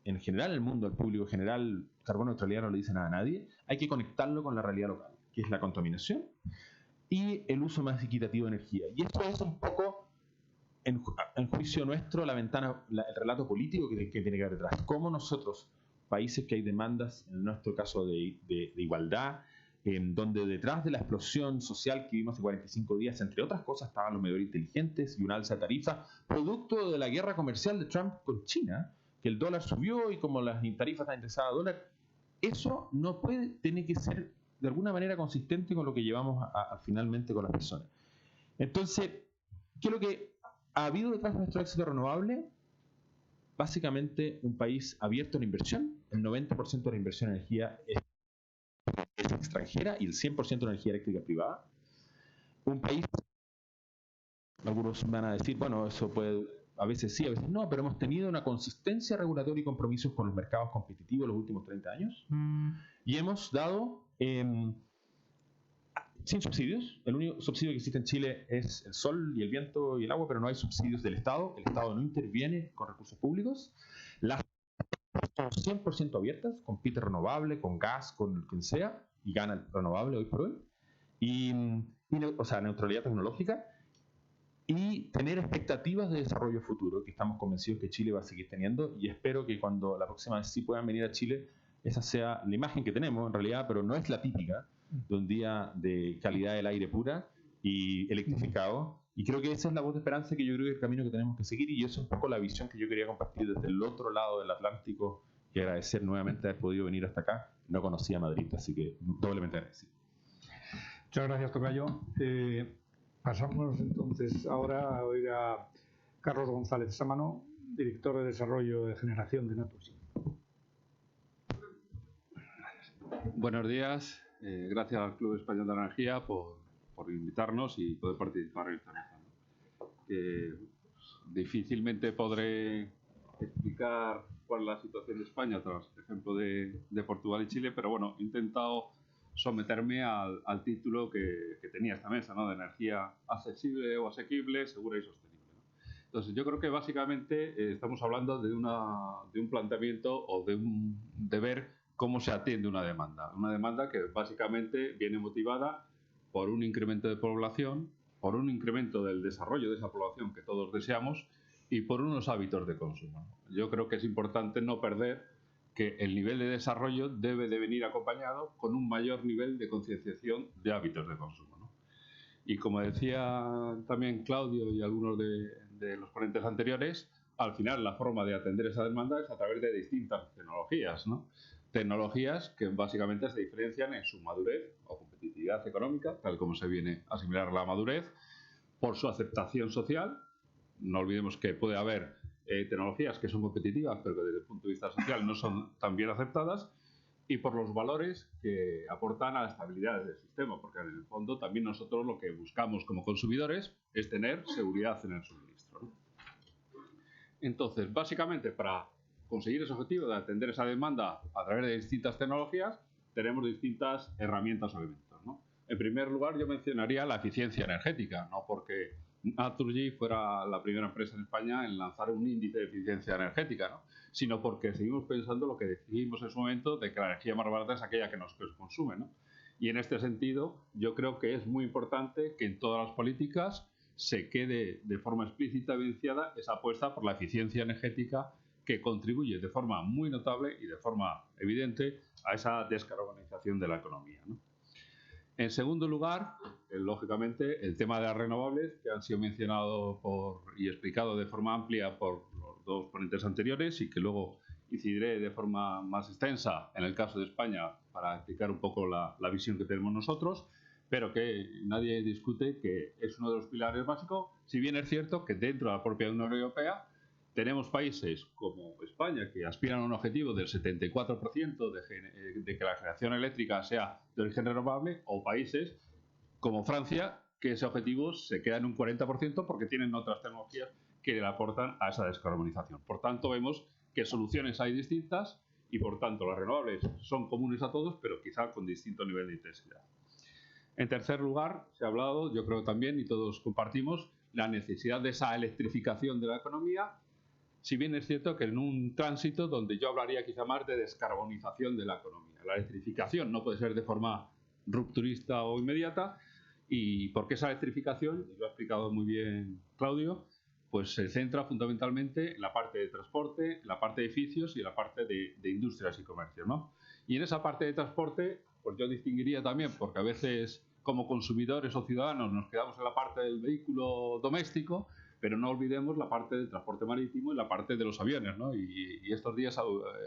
Speaker 2: en general, el mundo, al público general, carbono neutralidad no le dice nada a nadie. Hay que conectarlo con la realidad local, que es la contaminación y el uso más equitativo de energía. Y esto es un poco, en juicio nuestro, la ventana, el relato político que tiene que haber detrás. Cómo nosotros, países que hay demandas, en nuestro caso de igualdad, donde detrás de la explosión social que vimos hace 45 días, entre otras cosas, estaban los medidores inteligentes y una alza de tarifa, producto de la guerra comercial de Trump con China, que el dólar subió y como las tarifas están indexadas a dólar, eso no puede, tiene que ser de alguna manera consistente con lo que llevamos finalmente con las personas. Entonces, ¿qué es lo que ha habido detrás de nuestro éxito renovable? Básicamente un país abierto a la inversión. El 90% de la inversión en energía es extranjera y el 100% de energía eléctrica privada. Un país, algunos van a decir, bueno, eso puede, a veces sí, a veces no, pero hemos tenido una consistencia regulatoria y compromisos con los mercados competitivos los últimos 30 años y hemos dado sin subsidios. El único subsidio que existe en Chile es el sol y el viento y el agua, pero no hay subsidios del Estado. El Estado no interviene con recursos públicos. Las son 100% abiertas, compite renovable, con gas, con quien sea, y gana el renovable hoy por hoy. O sea, neutralidad tecnológica. y tener expectativas de desarrollo futuro, que estamos convencidos que Chile va a seguir teniendo, y espero que cuando la próxima vez sí puedan venir a Chile, esa sea la imagen que tenemos en realidad, pero no es la típica de un día de calidad del aire pura y electrificado. Y creo que esa es la voz de esperanza que yo creo que es el camino que tenemos que seguir, y eso es un poco la visión que yo quería compartir desde el otro lado del Atlántico, y agradecer nuevamente haber podido venir hasta acá. No conocía Madrid, así que doblemente agradecido.
Speaker 1: Muchas gracias, tocayo. Pasamos entonces ahora a oír a Carlos González Sámano, director de Desarrollo de Generación de Naturgy.
Speaker 4: Buenos días, gracias al Club Español de la Energía por invitarnos y poder participar en esta mesa. Difícilmente podré explicar cuál es la situación de España tras el ejemplo de Portugal y Chile, pero bueno, he intentado someterme al título que tenía esta mesa, ¿no? De energía accesible o asequible, segura y sostenible, ¿no? Entonces, yo creo que básicamente estamos hablando de un planteamiento o de ver cómo se atiende una demanda que básicamente viene motivada por un incremento de población, por un incremento del desarrollo de esa población que todos deseamos y por unos hábitos de consumo. Yo creo que es importante no perder que el nivel de desarrollo debe de venir acompañado con un mayor nivel de concienciación de hábitos de consumo, ¿no? Y como decía también Claudio y algunos de los ponentes anteriores, al final la forma de atender esa demanda es a través de distintas tecnologías, ¿no? Tecnologías que básicamente se diferencian en su madurez o competitividad económica, tal como se viene a asimilar la madurez, por su aceptación social. No olvidemos que puede haber tecnologías que son competitivas, pero que desde el punto de vista social no son tan bien aceptadas, y por los valores que aportan a la estabilidad del sistema, porque en el fondo también nosotros lo que buscamos como consumidores es tener seguridad en el suministro, ¿no? Entonces, básicamente, para conseguir ese objetivo de atender esa demanda a través de distintas tecnologías, tenemos distintas herramientas o elementos, ¿no? En primer lugar, yo mencionaría la eficiencia energética, no porque Naturgy fuera la primera empresa en España en lanzar un índice de eficiencia energética, ¿no? Sino porque seguimos pensando lo que decidimos en su momento de que la energía más barata es aquella que nos consume, ¿no? Y en este sentido, yo creo que es muy importante que en todas las políticas se quede de forma explícita evidenciada esa apuesta por la eficiencia energética que contribuye de forma muy notable y de forma evidente a esa descarbonización de la economía, ¿no? En segundo lugar, lógicamente, el tema de las renovables, que han sido mencionados y explicado de forma amplia por los dos ponentes anteriores y que luego incidiré de forma más extensa en el caso de España para explicar un poco la visión que tenemos nosotros, pero que nadie discute que es uno de los pilares básicos, si bien es cierto que dentro de la propia Unión Europea tenemos países como España que aspiran a un objetivo del 74% de que la generación eléctrica sea de origen renovable, o países como Francia que ese objetivo se queda en un 40% porque tienen otras tecnologías que le aportan a esa descarbonización. Por tanto, vemos que soluciones hay distintas y, por tanto, las renovables son comunes a todos, pero quizá con distinto nivel de intensidad. En tercer lugar, se ha hablado, yo creo también, y todos compartimos, la necesidad de esa electrificación de la economía, si bien es cierto que en un tránsito donde yo hablaría quizá más de descarbonización de la economía. La electrificación no puede ser de forma rupturista o inmediata, y porque esa electrificación, y lo ha explicado muy bien Claudio, pues se centra fundamentalmente en la parte de transporte, en la parte de edificios y en la parte de industrias y comercios, ¿no? Y en esa parte de transporte, pues yo distinguiría también, porque a veces como consumidores o ciudadanos nos quedamos en la parte del vehículo doméstico, pero no olvidemos la parte del transporte marítimo y la parte de los aviones, ¿no? Y estos días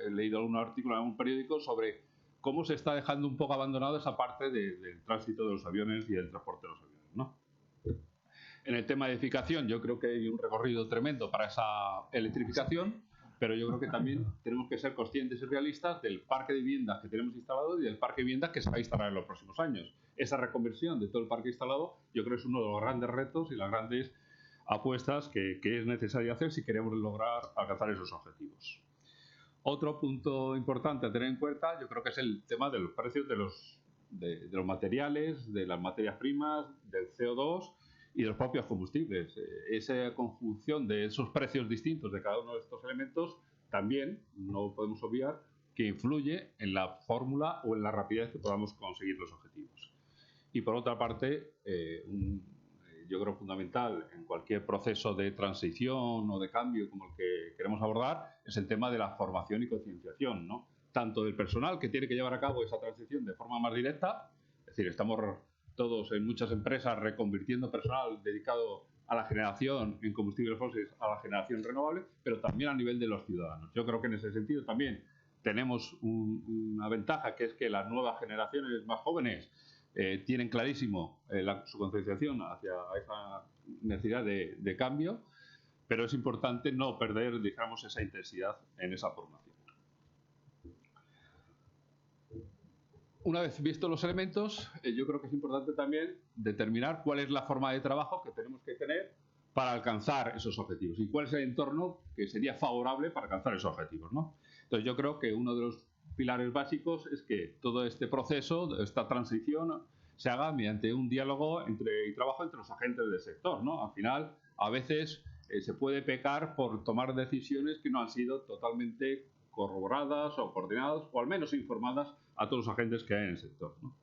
Speaker 4: he leído algún artículo en un periódico sobre cómo se está dejando un poco abandonado esa parte del tránsito de los aviones y del transporte de los aviones, ¿no? En el tema de edificación, yo creo que hay un recorrido tremendo para esa electrificación, pero yo creo que también tenemos que ser conscientes y realistas del parque de viviendas que tenemos instalado y del parque de viviendas que se va a instalar en los próximos años. Esa reconversión de todo el parque instalado, yo creo que es uno de los grandes retos y las grandes apuestas que es necesario hacer si queremos lograr alcanzar esos objetivos. Otro punto importante a tener en cuenta, yo creo que es el tema de los precios de los materiales, de las materias primas, del CO2 y de los propios combustibles. Esa conjunción de esos precios distintos de cada uno de estos elementos también no podemos obviar que influye en la fórmula o en la rapidez que podamos conseguir los objetivos. Y por otra parte, yo creo fundamental en cualquier proceso de transición o de cambio como el que queremos abordar es el tema de la formación y concienciación, ¿no? Tanto del personal que tiene que llevar a cabo esa transición de forma más directa, es decir, estamos todos en muchas empresas reconvirtiendo personal dedicado a la generación en combustibles fósiles a la generación renovable, pero también a nivel de los ciudadanos. Yo creo que en ese sentido también tenemos una ventaja, que es que las nuevas generaciones más jóvenes tienen clarísimo su concienciación hacia esa necesidad de cambio, pero es importante no perder, digamos, esa intensidad en esa formación. Una vez vistos los elementos, yo creo que es importante también determinar cuál es la forma de trabajo que tenemos que tener para alcanzar esos objetivos y cuál es el entorno que sería favorable para alcanzar esos objetivos, ¿no? Entonces yo creo que uno de los pilares básicos es que todo este proceso, esta transición, se haga mediante un diálogo y trabajo entre los agentes del sector, ¿no? Al final, a veces se puede pecar por tomar decisiones que no han sido totalmente corroboradas o coordinadas o al menos informadas a todos los agentes que hay en el sector, ¿no?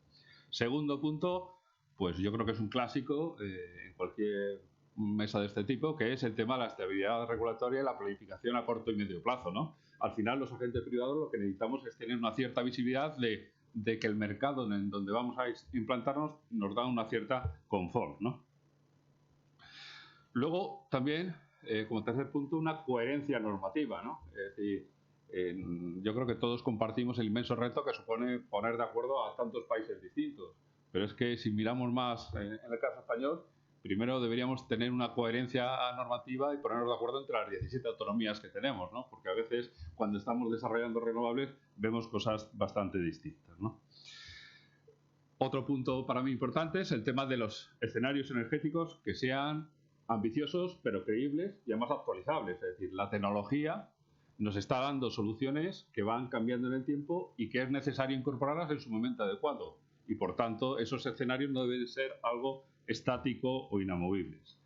Speaker 4: Segundo punto, pues yo creo que es un clásico en cualquier mesa de este tipo, que es el tema de la estabilidad regulatoria y la planificación a corto y medio plazo, ¿no? Al final, los agentes privados lo que necesitamos es tener una cierta visibilidad de que el mercado en donde vamos a implantarnos nos da una cierta confort, ¿no? Luego, también, como tercer punto, una coherencia normativa, ¿no? Es decir, yo creo que todos compartimos el inmenso reto que supone poner de acuerdo a tantos países distintos, pero es que si miramos más en el caso español, primero deberíamos tener una coherencia normativa y ponernos de acuerdo entre las 17 autonomías que tenemos, ¿no? Porque a veces cuando estamos desarrollando renovables vemos cosas bastante distintas, ¿no? Otro punto para mí importante es el tema de los escenarios energéticos que sean ambiciosos pero creíbles y además actualizables. Es decir, la tecnología nos está dando soluciones que van cambiando en el tiempo y que es necesario incorporarlas en su momento adecuado. Y por tanto, esos escenarios no deben ser algo estático o inamovibles.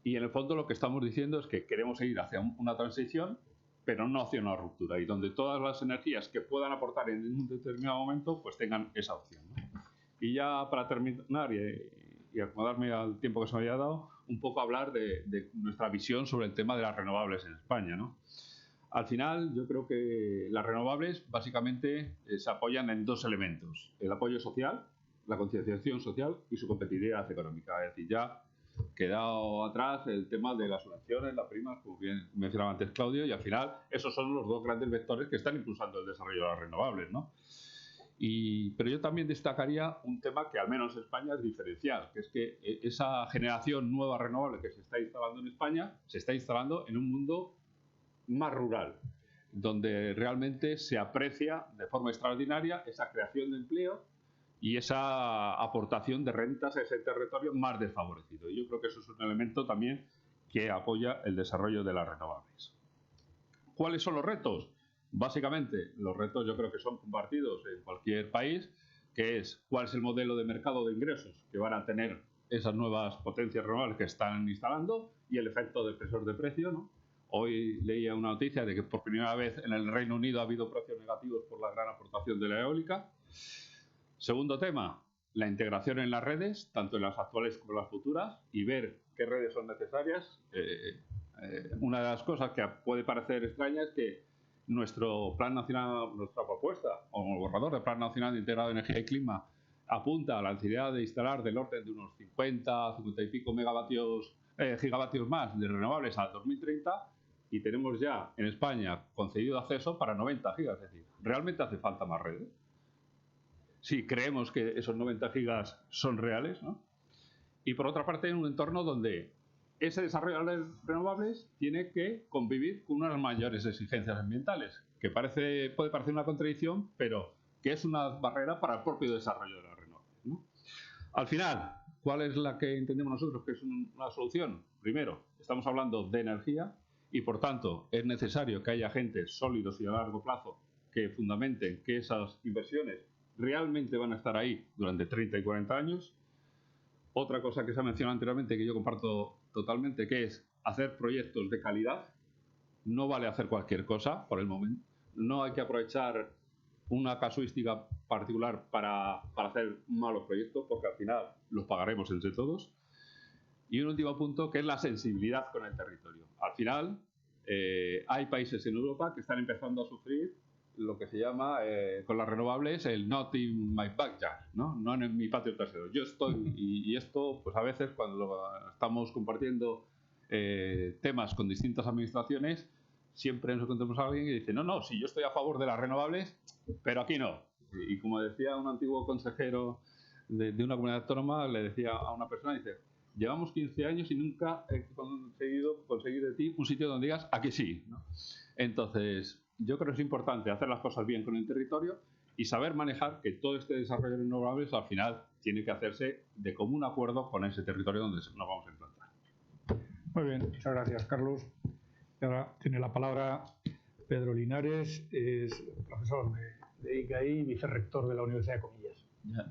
Speaker 4: Y en el fondo lo que estamos diciendo es que queremos ir hacia una transición, pero no hacia una ruptura, y donde todas las energías que puedan aportar en un determinado momento, pues tengan esa opción, ¿no? Y ya para terminar y acomodarme al tiempo que se me había dado, un poco hablar de nuestra visión sobre el tema de las renovables en España, ¿no? Al final, yo creo que las renovables básicamente se apoyan en dos elementos: el apoyo social, la concienciación social y su competitividad económica. Es decir, ya quedado atrás el tema de las subvenciones, las primas, como bien mencionaba antes Claudio, y al final esos son los dos grandes vectores que están impulsando el desarrollo de las renovables, ¿no? Pero yo también destacaría un tema que al menos en España es diferencial, que es que esa generación nueva renovable que se está instalando en España se está instalando en un mundo más rural, donde realmente se aprecia de forma extraordinaria esa creación de empleo y esa aportación de rentas a ese territorio más desfavorecido. Y yo creo que eso es un elemento también que apoya el desarrollo de las renovables. ¿Cuáles son los retos? Básicamente, los retos yo creo que son compartidos en cualquier país, que es cuál es el modelo de mercado de ingresos que van a tener esas nuevas potencias renovables que están instalando y el efecto del defensor de precio, ¿no? Hoy leía una noticia de que por primera vez en el Reino Unido ha habido precios negativos por la gran aportación de la eólica. Segundo tema, la integración en las redes, tanto en las actuales como en las futuras, y ver qué redes son necesarias. Una de las cosas que puede parecer extraña es que nuestro plan nacional, nuestra propuesta, o el borrador del Plan Nacional Integrado de Energía y Clima, apunta a la necesidad de instalar del orden de unos 50 y pico gigavatios más de renovables al 2030, y tenemos ya en España concedido acceso para 90 gigas. Es decir, ¿realmente hace falta más redes? Si creemos que esos 90 gigas son reales, ¿no? Y por otra parte, en un entorno donde ese desarrollo de las renovables tiene que convivir con unas mayores exigencias ambientales, que puede parecer una contradicción, pero que es una barrera para el propio desarrollo de las renovables, ¿no? Al final, ¿cuál es la que entendemos nosotros que es una solución? Primero, estamos hablando de energía y, por tanto, es necesario que haya agentes sólidos y a largo plazo que fundamenten que esas inversiones realmente van a estar ahí durante 30 y 40 años. Otra cosa que se ha mencionado anteriormente, que yo comparto totalmente, que es hacer proyectos de calidad. No vale hacer cualquier cosa por el momento. No hay que aprovechar una casuística particular para hacer malos proyectos, porque al final los pagaremos entre todos. Y un último punto, que es la sensibilidad con el territorio. Al final, hay países en Europa que están empezando a sufrir lo que se llama, con las renovables, el not in my backyard, no en mi patio trasero. Yo estoy, y esto, pues a veces cuando estamos compartiendo temas con distintas administraciones, siempre nos encontramos a alguien que dice, no, sí, yo estoy a favor de las renovables, pero aquí no. Y como decía un antiguo consejero de una comunidad autónoma, le decía a una persona, dice, llevamos 15 años y nunca he conseguir de ti un sitio donde digas, aquí sí, ¿no? Entonces, yo creo que es importante hacer las cosas bien con el territorio y saber manejar que todo este desarrollo de renovables al final tiene que hacerse de común acuerdo con ese territorio donde nos vamos a implantar.
Speaker 1: Muy bien, muchas gracias, Carlos. Y ahora tiene la palabra Pedro Linares, es profesor de ICAI y vicerrector de la Universidad de Comillas.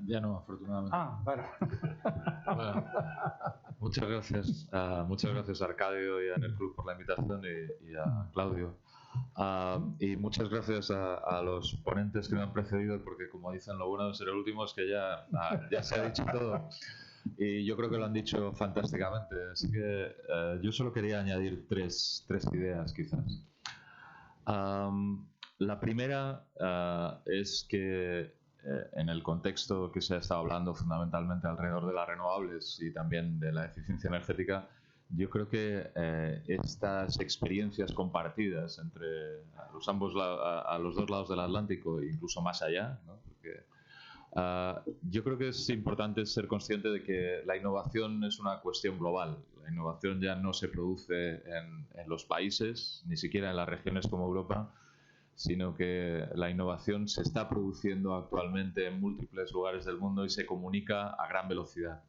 Speaker 5: Ya no, afortunadamente.
Speaker 1: Bueno.
Speaker 5: Bueno, muchas gracias a Arcadio y a NetClub por la invitación y a Claudio. Y muchas gracias a los ponentes que me han precedido, porque como dicen, lo bueno de ser el último es que ya se ha dicho todo. Y yo creo que lo han dicho fantásticamente. Así que yo solo quería añadir tres ideas, quizás. La primera es que en el contexto que se ha estado hablando fundamentalmente alrededor de las renovables y también de la eficiencia energética, yo creo que estas experiencias compartidas entre a los dos lados del Atlántico e incluso más allá, ¿no? Porque yo creo que es importante ser consciente de que la innovación es una cuestión global. La innovación ya no se produce en los países, ni siquiera en las regiones como Europa, sino que la innovación se está produciendo actualmente en múltiples lugares del mundo y se comunica a gran velocidad.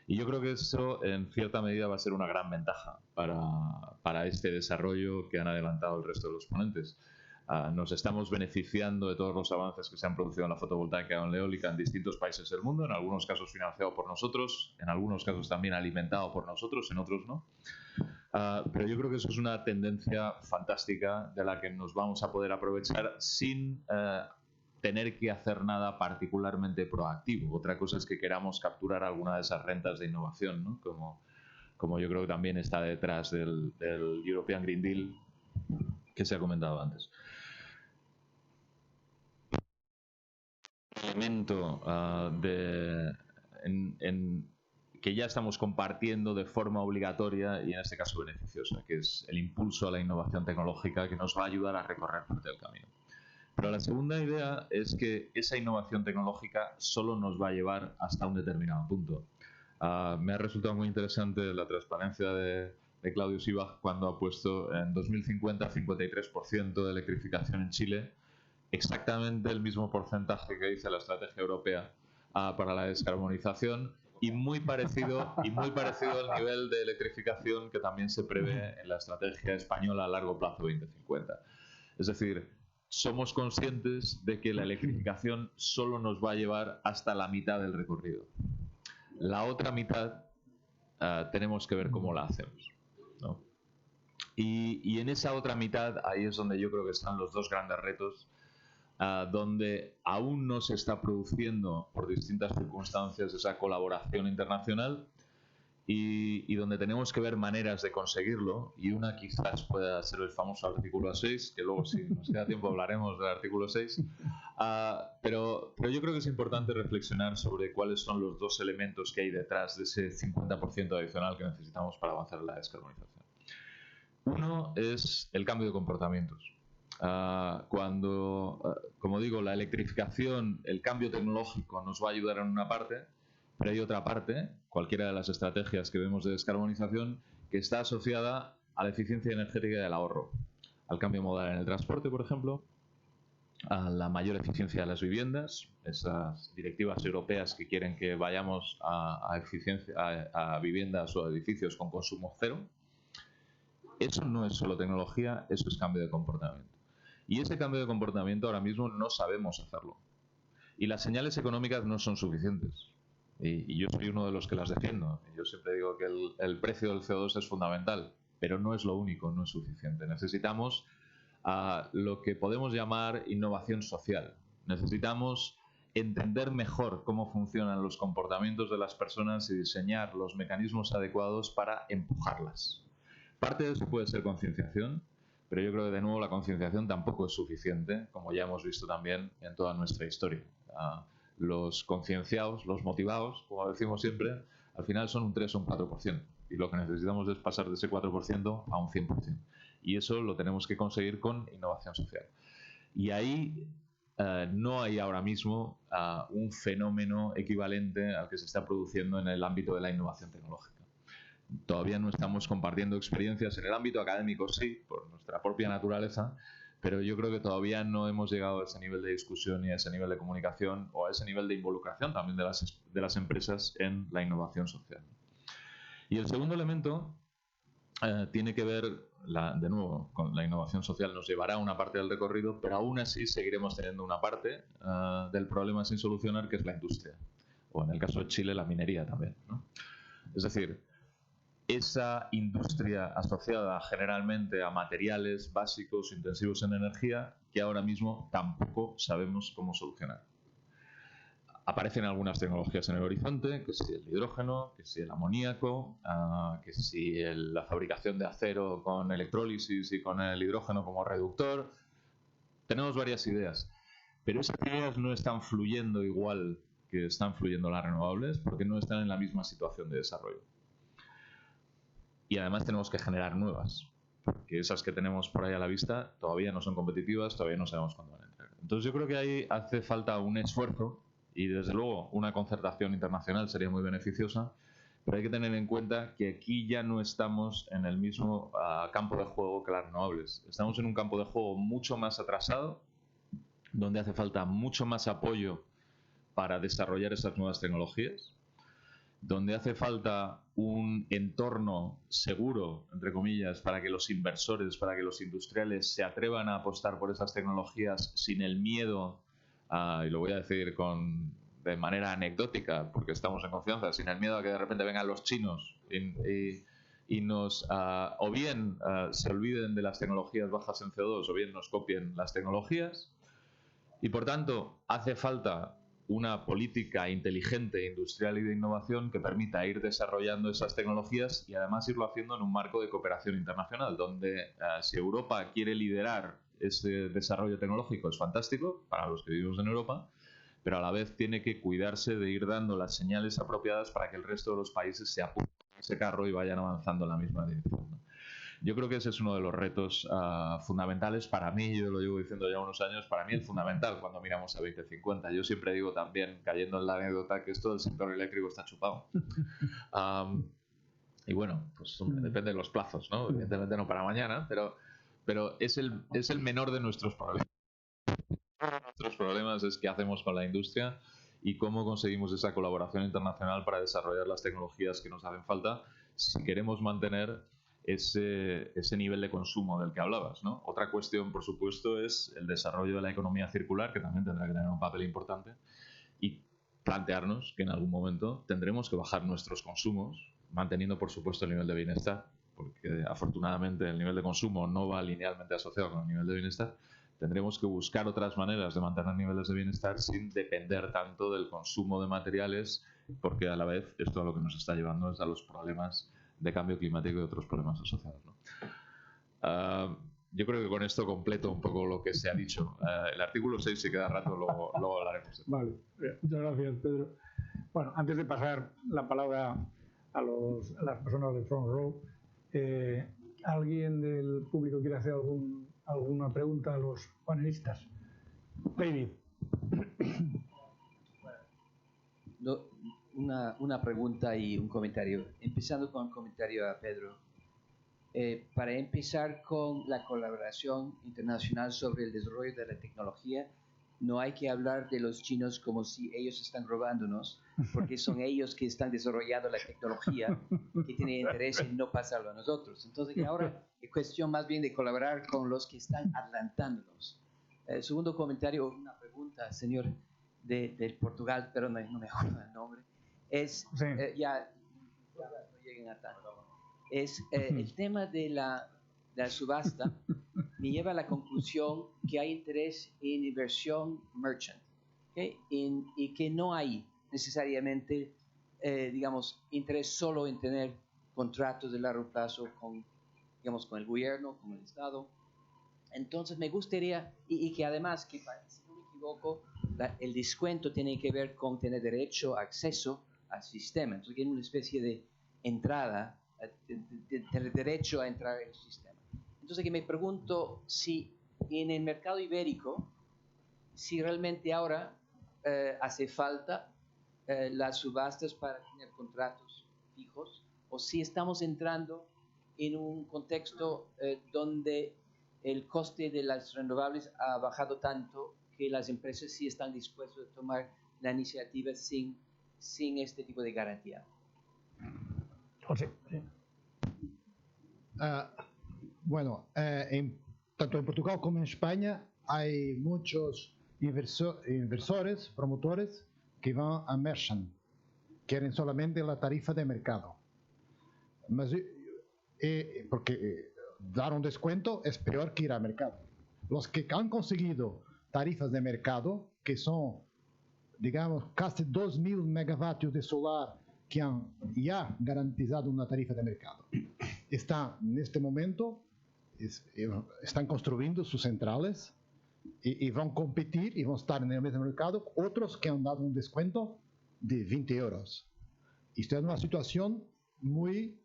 Speaker 5: Y yo creo que eso, en cierta medida, va a ser una gran ventaja para este desarrollo que han adelantado el resto de los ponentes. Nos estamos beneficiando de todos los avances que se han producido en la fotovoltaica o en la eólica en distintos países del mundo, en algunos casos financiado por nosotros, en algunos casos también alimentado por nosotros, en otros no. Pero yo creo que eso es una tendencia fantástica de la que nos vamos a poder aprovechar sin tener que hacer nada particularmente proactivo. Otra cosa es que queramos capturar alguna de esas rentas de innovación, ¿no? Como yo creo que también está detrás del European Green Deal que se ha comentado antes. Elemento que ya estamos compartiendo de forma obligatoria y en este caso beneficiosa, que es el impulso a la innovación tecnológica que nos va a ayudar a recorrer parte del camino. Pero la segunda idea es que esa innovación tecnológica solo nos va a llevar hasta un determinado punto. Me ha resultado muy interesante la transparencia de Claudio Sibach cuando ha puesto en 2050 53% de electrificación en Chile, exactamente el mismo porcentaje que dice la estrategia europea para la descarbonización y muy parecido al nivel de electrificación que también se prevé en la estrategia española a largo plazo 2050. Es decir, somos conscientes de que la electrificación solo nos va a llevar hasta la mitad del recorrido. La otra mitad tenemos que ver cómo la hacemos, ¿no? Y en esa otra mitad, ahí es donde yo creo que están los dos grandes retos, donde aún no se está produciendo por distintas circunstancias esa colaboración internacional y donde tenemos que ver maneras de conseguirlo, y una quizás pueda ser el famoso artículo 6, que luego si nos queda tiempo hablaremos del artículo 6, pero yo creo que es importante reflexionar sobre cuáles son los dos elementos que hay detrás de ese 50% adicional que necesitamos para avanzar en la descarbonización. Uno es el cambio de comportamientos. Como digo, la electrificación, el cambio tecnológico nos va a ayudar en una parte, pero hay otra parte, cualquiera de las estrategias que vemos de descarbonización, que está asociada a la eficiencia energética y al ahorro, al cambio modal en el transporte, por ejemplo, a la mayor eficiencia de las viviendas, esas directivas europeas que quieren que vayamos a viviendas o edificios con consumo cero. Eso no es solo tecnología, eso es cambio de comportamiento. Y ese cambio de comportamiento ahora mismo no sabemos hacerlo. Y las señales económicas no son suficientes. Y yo soy uno de los que las defiendo. Yo siempre digo que el precio del CO2 es fundamental, pero no es lo único, no es suficiente. Necesitamos lo que podemos llamar innovación social. Necesitamos entender mejor cómo funcionan los comportamientos de las personas y diseñar los mecanismos adecuados para empujarlas. Parte de eso puede ser concienciación, pero yo creo que de nuevo la concienciación tampoco es suficiente, como ya hemos visto también en toda nuestra historia. Los concienciados, los motivados, como decimos siempre, al final son un 3 o un 4%, y lo que necesitamos es pasar de ese 4% a un 100%, y eso lo tenemos que conseguir con innovación social. Y ahí no hay ahora mismo un fenómeno equivalente al que se está produciendo en el ámbito de la innovación tecnológica. Todavía no estamos compartiendo experiencias en el ámbito académico, sí, por nuestra propia naturaleza, pero yo creo que todavía no hemos llegado a ese nivel de discusión y a ese nivel de comunicación o a ese nivel de involucración también de las empresas en la innovación social. Y el segundo elemento tiene que ver, de nuevo, con la innovación social. Nos llevará a una parte del recorrido, pero aún así seguiremos teniendo una parte del problema sin solucionar, que es la industria, o en el caso de Chile, la minería también, ¿no? Es decir, esa industria asociada generalmente a materiales básicos intensivos en energía que ahora mismo tampoco sabemos cómo solucionar. Aparecen algunas tecnologías en el horizonte, que si el hidrógeno, que si el amoníaco, que si la fabricación de acero con electrólisis y con el hidrógeno como reductor. Tenemos varias ideas, pero esas ideas no están fluyendo igual que están fluyendo las renovables porque no están en la misma situación de desarrollo. Y además tenemos que generar nuevas, porque esas que tenemos por ahí a la vista todavía no son competitivas, todavía no sabemos cuándo van a entrar. Entonces yo creo que ahí hace falta un esfuerzo y desde luego una concertación internacional sería muy beneficiosa, pero hay que tener en cuenta que aquí ya no estamos en el mismo campo de juego que las renovables. Estamos en un campo de juego mucho más atrasado, donde hace falta mucho más apoyo para desarrollar esas nuevas tecnologías, donde hace falta un entorno seguro, entre comillas, para que los inversores, para que los industriales se atrevan a apostar por esas tecnologías sin el miedo, y lo voy a decir de manera anecdótica, porque estamos en confianza, sin el miedo a que de repente vengan los chinos y nos, o bien se olviden de las tecnologías bajas en CO2, o bien nos copien las tecnologías. Y por tanto, hace falta una política inteligente, industrial y de innovación que permita ir desarrollando esas tecnologías y además irlo haciendo en un marco de cooperación internacional, donde si Europa quiere liderar ese desarrollo tecnológico es fantástico para los que vivimos en Europa, pero a la vez tiene que cuidarse de ir dando las señales apropiadas para que el resto de los países se apunten a ese carro y vayan avanzando en la misma dirección, ¿no? Yo creo que ese es uno de los retos fundamentales para mí, yo lo llevo diciendo ya unos años, para mí el fundamental cuando miramos a 2050. Yo siempre digo también, cayendo en la anécdota, que esto del sector eléctrico está chupado. Y bueno, pues depende de los plazos, ¿no? Evidentemente no para mañana, pero es el menor de nuestros problemas. Nuestros problemas es qué hacemos con la industria y cómo conseguimos esa colaboración internacional para desarrollar las tecnologías que nos hacen falta si queremos mantener ese nivel de consumo del que hablabas, ¿no? Otra cuestión, por supuesto, es el desarrollo de la economía circular, que también tendrá que tener un papel importante, y plantearnos que en algún momento tendremos que bajar nuestros consumos, manteniendo, por supuesto, el nivel de bienestar, porque afortunadamente el nivel de consumo no va linealmente asociado con el nivel de bienestar. Tendremos que buscar otras maneras de mantener niveles de bienestar sin depender tanto del consumo de materiales, porque a la vez esto a lo que nos está llevando es a los problemas de cambio climático y otros problemas asociados, ¿no? Yo creo que con esto completo un poco lo que se ha dicho. El artículo 6, si queda rato, luego hablaremos.
Speaker 1: Vale, muchas gracias, Pedro. Bueno, antes de pasar la palabra a las personas del Front Row, ¿alguien del público quiere hacer alguna pregunta a los panelistas? David.
Speaker 6: Una pregunta y un comentario. Empezando con un comentario a Pedro. Para empezar con la colaboración internacional sobre el desarrollo de la tecnología, no hay que hablar de los chinos como si ellos están robándonos, porque son ellos que están desarrollando la tecnología, que tienen interés en no pasarlo a nosotros. Entonces ahora es cuestión más bien de colaborar con los que están adelantándonos. Segundo comentario, una pregunta, señor del Portugal, pero no me acuerdo el nombre. Es,
Speaker 1: Sí.
Speaker 6: ya no lleguen a tanto. Es el tema de la subasta me lleva a la conclusión que hay interés en inversión merchant. ¿okay? Y que no hay necesariamente, digamos, interés solo en tener contratos de largo plazo con, digamos, con el gobierno, con el Estado. Entonces me gustaría, y que además, que si no me equivoco, el descuento tiene que ver con tener derecho, acceso al sistema. Entonces hay una especie de entrada, de derecho a entrar en el sistema. Entonces que me pregunto si en el mercado ibérico, si realmente ahora hace falta las subastas para tener contratos fijos, o si estamos entrando en un contexto donde el coste de las renovables ha bajado tanto que las empresas sí están dispuestas a tomar la iniciativa sin este tipo de garantía.
Speaker 1: José. Sí.
Speaker 3: Bueno, tanto en Portugal como en España hay muchos inversores, promotores que van a merchant, quieren solamente la tarifa de mercado. Porque dar un descuento es peor que ir al mercado. Los que han conseguido tarifas de mercado, que son, digamos, casi 2.000 megavatios de solar que han ya garantizado una tarifa de mercado, están en este momento, están construyendo sus centrales y van a competir y van a estar en el mismo mercado otros que han dado un descuento de 20 euros. Esto es una situación muy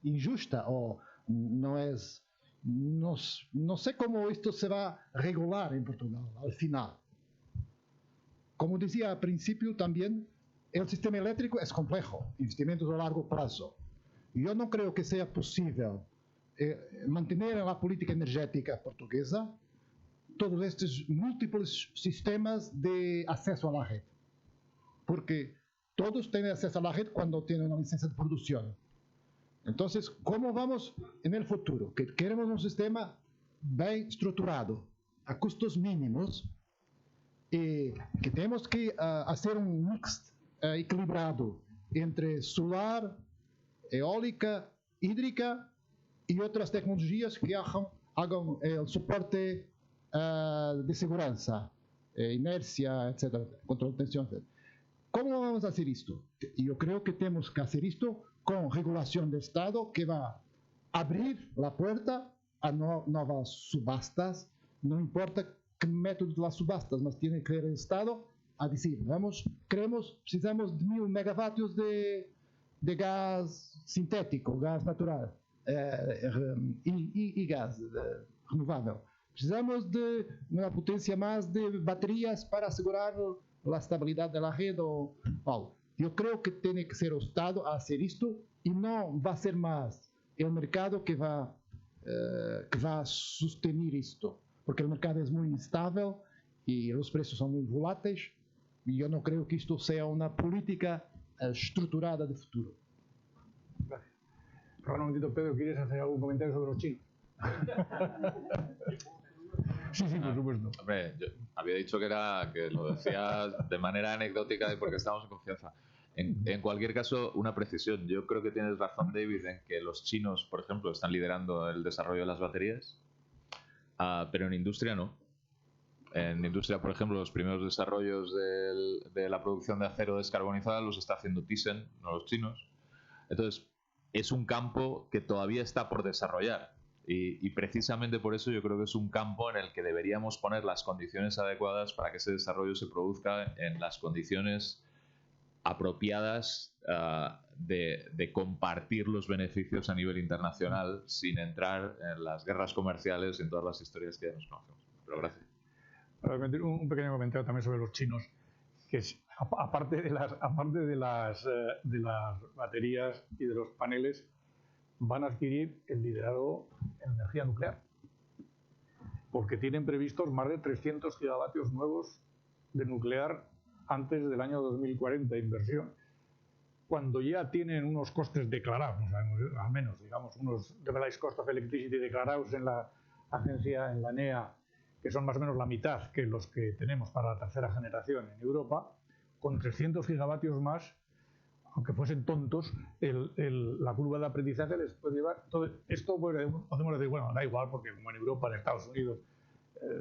Speaker 3: injusta, o no sé cómo esto se va a regular en Portugal al final. Como decía al principio también, el sistema eléctrico es complejo, investimentos a largo plazo. Yo no creo que sea posible mantener en la política energética portuguesa todos estos múltiples sistemas de acceso a la red, porque todos tienen acceso a la red cuando tienen una licencia de producción. Entonces, ¿cómo vamos en el futuro? Que queremos un sistema bien estructurado, a costos mínimos, y que tenemos que hacer un mix equilibrado entre solar, eólica, hídrica y otras tecnologías que hagan el soporte de seguridad, inercia, etcétera, control de tensión, etc. ¿Cómo vamos a hacer esto? Yo creo que tenemos que hacer esto con regulación de Estado que va a abrir la puerta a nuevas subastas. No importa qué método de las subastas, mas tiene que ir el Estado a decir, precisamos de 1.000 megavatios de gas sintético, gas natural y gas renovável. Precisamos de una potencia más de baterías para asegurar la estabilidad de la red o algo. Yo creo que tiene que ser el Estado a hacer esto y no va a ser más el mercado que va a sostener esto, porque el mercado es muy instable y los precios son muy volátiles y yo no creo que esto sea una política estructurada de futuro.
Speaker 1: Gracias. Ahora un momentito, Pedro, ¿quieres hacer algún comentario sobre los chinos? Sí, por supuesto.
Speaker 5: Hombre, yo había dicho que lo decía de manera anecdótica y porque estamos en confianza. En cualquier caso, una precisión. Yo creo que tienes razón, David, en que los chinos, por ejemplo, están liderando el desarrollo de las baterías, pero en industria no. En industria, por ejemplo, los primeros desarrollos de la producción de acero descarbonizada los está haciendo Thyssen, no los chinos. Entonces, es un campo que todavía está por desarrollar. Y precisamente por eso yo creo que es un campo en el que deberíamos poner las condiciones adecuadas para que ese desarrollo se produzca en las condiciones apropiadas de compartir los beneficios a nivel internacional sin entrar en las guerras comerciales y en todas las historias que ya nos conocemos. Pero gracias.
Speaker 1: Un pequeño comentario también sobre los chinos, que es, aparte de las baterías y de los paneles, van a adquirir el liderazgo en energía nuclear, porque tienen previstos más de 300 gigavatios nuevos de nuclear antes del año 2040 de inversión, cuando ya tienen unos costes declarados, al menos, digamos, unos Levelized Cost of Electricity declarados en la agencia, en la NEA, que son más o menos la mitad que los que tenemos para la tercera generación en Europa. Con 300 gigavatios más, aunque fuesen tontos, la curva de aprendizaje les puede llevar. Todo esto podemos decir, bueno, da igual, porque como en Europa, en Estados Unidos,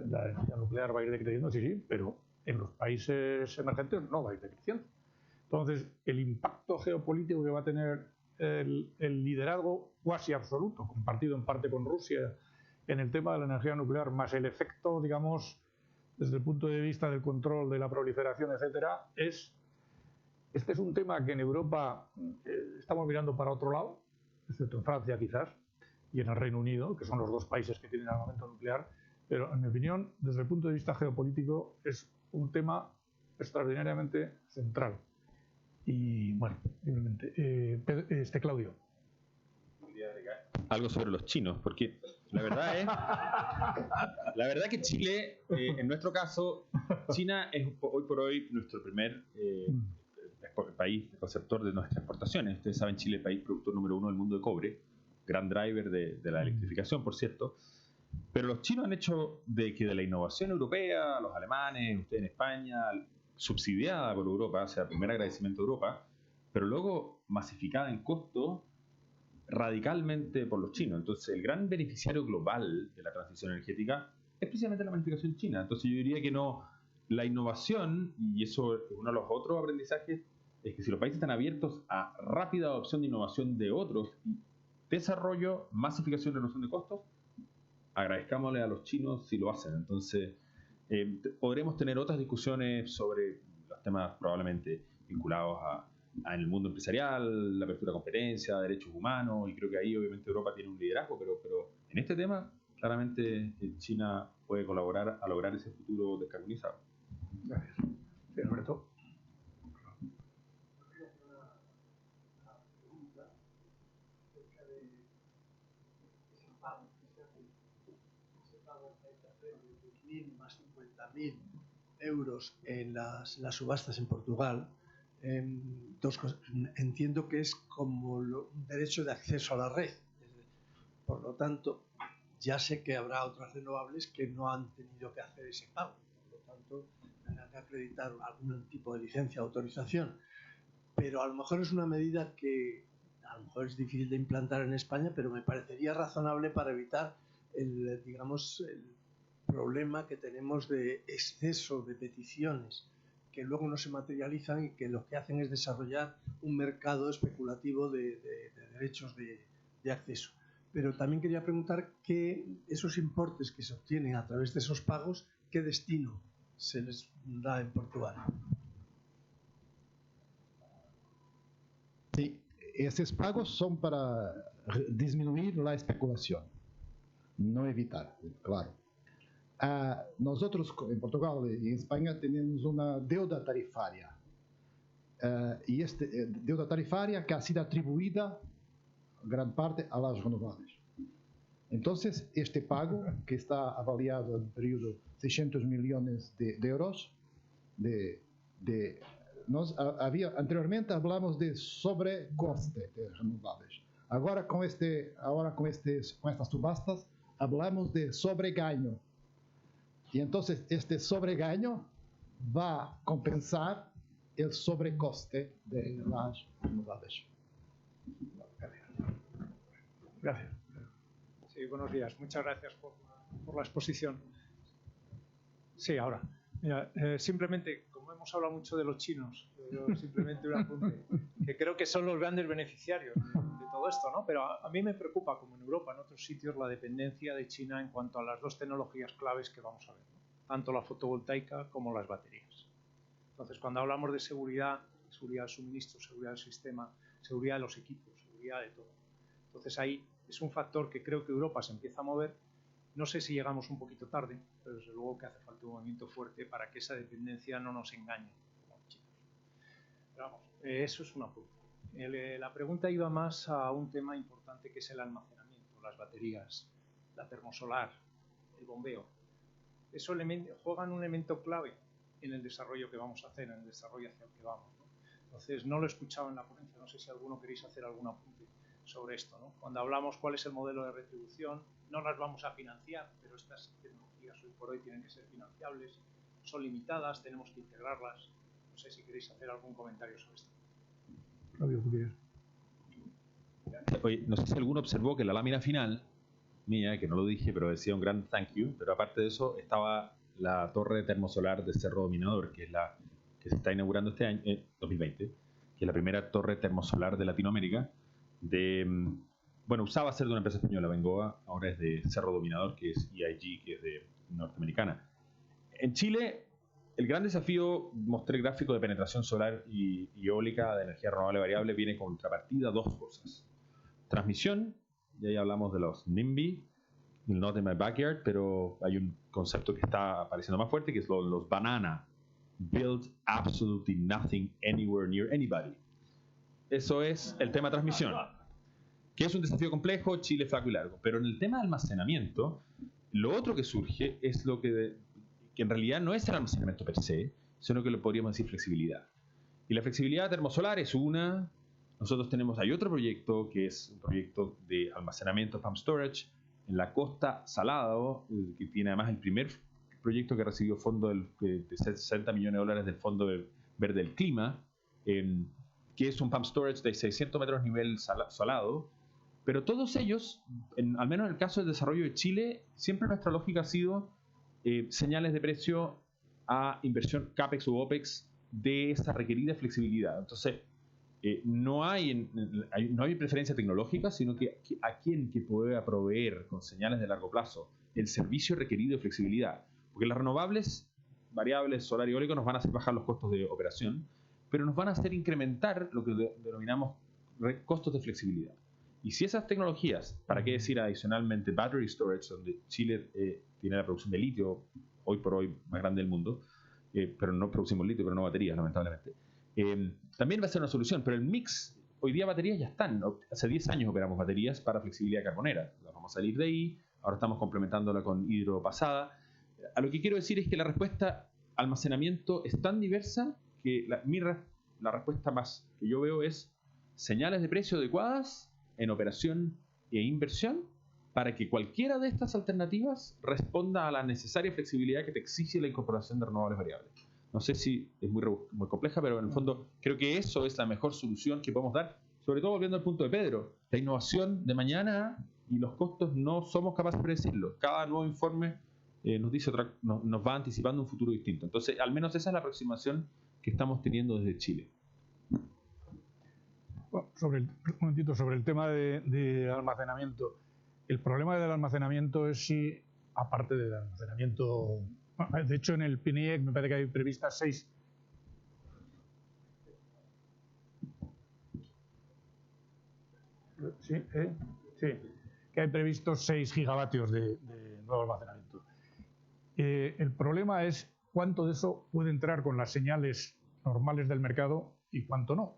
Speaker 1: la energía nuclear va a ir decreciendo, sí, pero en los países emergentes no va a ir decreciendo. Entonces, el impacto geopolítico que va a tener el liderazgo cuasi absoluto, compartido en parte con Rusia en el tema de la energía nuclear, más el efecto, digamos, desde el punto de vista del control de la proliferación, etcétera, este es un tema que en Europa estamos mirando para otro lado, excepto en Francia quizás, y en el Reino Unido, que son los dos países que tienen armamento nuclear, pero en mi opinión, desde el punto de vista geopolítico, es un tema extraordinariamente central. Y bueno, simplemente, Claudio.
Speaker 2: Algo sobre los chinos, porque la verdad que Chile, en nuestro caso, China es hoy por hoy nuestro primer país receptor de nuestras exportaciones. Ustedes saben, Chile es el país productor número 1 del mundo de cobre, gran driver de la electrificación, por cierto. Pero los chinos han hecho de que de la innovación europea, los alemanes, ustedes en España, subsidiada por Europa, o sea, primer agradecimiento a Europa, pero luego masificada en costo radicalmente por los chinos. Entonces, el gran beneficiario global de la transición energética es precisamente la planificación china. Entonces, yo diría que no, la innovación, y eso es uno de los otros aprendizajes, es que si los países están abiertos a rápida adopción de innovación de otros, desarrollo, masificación y reducción de costos, agradezcámosle a los chinos si lo hacen. Entonces, podremos tener otras discusiones sobre los temas probablemente vinculados a en el mundo empresarial, la apertura a competencia, derechos humanos, y creo que ahí obviamente Europa tiene un liderazgo, pero en este tema claramente China puede colaborar a lograr ese futuro descarbonizado.
Speaker 1: Gracias. Sí, Alberto.
Speaker 7: Más 50.000 euros en las subastas en Portugal. Dos cosas. Entiendo que es como un derecho de acceso a la red. Por lo tanto, ya sé que habrá otras renovables que no han tenido que hacer ese pago. Por lo tanto, tendrán que acreditar algún tipo de licencia o autorización. Pero a lo mejor es una medida que a lo mejor es difícil de implantar en España, pero me parecería razonable para evitar el problema que tenemos de exceso de peticiones que luego no se materializan y que lo que hacen es desarrollar un mercado especulativo de derechos de acceso. Pero también quería preguntar que esos importes que se obtienen a través de esos pagos, ¿qué destino se les da en Portugal?
Speaker 3: Sí, esos pagos son para disminuir la especulación, no evitar, claro. Nosotros en Portugal y en España tenemos una deuda tarifaria y esta deuda tarifaria que ha sido atribuida gran parte a las renovables. Entonces, este pago, que está avaliado en un periodo de 600 millones de euros, anteriormente hablamos de sobrecoste de renovables. Ahora con estas subastas hablamos de sobregaño. Y entonces este sobregaño va a compensar el sobrecoste de las renovables.
Speaker 1: Gracias.
Speaker 8: Sí, buenos días. Muchas gracias por la exposición. Sí, ahora. Mira, simplemente, como hemos hablado mucho de los chinos, simplemente un apunte, que creo que son los grandes beneficiarios de todo esto, ¿no? Pero a mí me preocupa, como en Europa, en otros sitios, la dependencia de China en cuanto a las dos tecnologías claves que vamos a ver, ¿no? Tanto la fotovoltaica como las baterías. Entonces, cuando hablamos de seguridad del suministro, seguridad del sistema, seguridad de los equipos, seguridad de todo. Entonces, ahí es un factor que creo que Europa se empieza a mover. No sé si llegamos un poquito tarde, pero desde luego que hace falta un movimiento fuerte para que esa dependencia no nos engañe como los chinos. Pero vamos, eso es una punta. La pregunta iba más a un tema importante que es el almacenamiento, las baterías, la termosolar, el bombeo. Eso juegan un elemento clave en el desarrollo que vamos a hacer, en el desarrollo hacia el que vamos, ¿no? Entonces, no lo he escuchado en la ponencia, no sé si alguno queréis hacer algún apunte sobre esto, ¿no? Cuando hablamos cuál es el modelo de retribución, no las vamos a financiar, pero estas tecnologías hoy por hoy tienen que ser financiables, son limitadas, tenemos que integrarlas. No sé si queréis hacer algún comentario sobre esto.
Speaker 1: Claudio, ¿tú quieres?
Speaker 2: Oye, no sé si alguno observó que la lámina final mía, que no lo dije, pero decía un gran thank you. Pero aparte de eso, estaba la torre termosolar de Cerro Dominador, que es la que se está inaugurando este año, 2020, que es la primera torre termosolar de Latinoamérica. Bueno, usaba ser de una empresa española, Bengoa, ahora es de Cerro Dominador, que es EIG, que es de norteamericana. En Chile, el gran desafío, mostré el gráfico de penetración solar y eólica de energía renovable variable, viene contrapartida dos cosas. Transmisión, y ahí hablamos de los NIMBY, Not in My Backyard, pero hay un concepto que está apareciendo más fuerte, que es los banana. Build absolutely nothing anywhere near anybody. Eso es el tema de transmisión, que es un desafío complejo, Chile flaco y largo. Pero en el tema de almacenamiento, lo otro que surge es lo que en realidad no es el almacenamiento per se, sino que lo podríamos decir flexibilidad. Y la flexibilidad termosolar es una. Nosotros hay otro proyecto que es un proyecto de almacenamiento Pump Storage en la costa Salado, que tiene además el primer proyecto que recibió fondo de 60 millones de dólares del Fondo Verde del Clima, que es un Pump Storage de 600 metros nivel salado. Pero todos ellos, al menos en el caso del desarrollo de Chile, siempre nuestra lógica ha sido señales de precio a inversión CAPEX u OPEX de esa requerida flexibilidad. Entonces, no hay preferencia tecnológica, sino que a quien que pueda proveer con señales de largo plazo el servicio requerido de flexibilidad. Porque las renovables, variables, solar y eólico, nos van a hacer bajar los costos de operación, pero nos van a hacer incrementar lo que denominamos costos de flexibilidad. Y si esas tecnologías, para qué decir adicionalmente battery storage, donde Chile tiene la producción de litio, hoy por hoy más grande del mundo, pero no producimos litio, pero no baterías, lamentablemente, también va a ser una solución. Pero el mix, hoy día baterías ya están, ¿no? Hace 10 años operamos baterías para flexibilidad carbonera. Vamos a salir de ahí, ahora estamos complementándola con hidropasada. A lo que quiero decir es que la respuesta almacenamiento es tan diversa que la respuesta más que yo veo es señales de precio adecuadas en operación e inversión para que cualquiera de estas alternativas responda a la necesaria flexibilidad que te exige la incorporación de renovables variables. No sé si es muy compleja, pero en el fondo creo que eso es la mejor solución que podemos dar, sobre todo volviendo al punto de Pedro. La innovación de mañana y los costos no somos capaces de predecirlo. Cada nuevo informe nos va anticipando un futuro distinto. Entonces, al menos esa es la aproximación que estamos teniendo desde Chile.
Speaker 1: Bueno, un momentito sobre el tema de almacenamiento. El problema del almacenamiento es si, aparte del almacenamiento, de hecho en el PNIEC me parece que hay previstas 6. Sí, que hay previstos 6 gigavatios de nuevo almacenamiento. El problema es cuánto de eso puede entrar con las señales normales del mercado y cuánto no.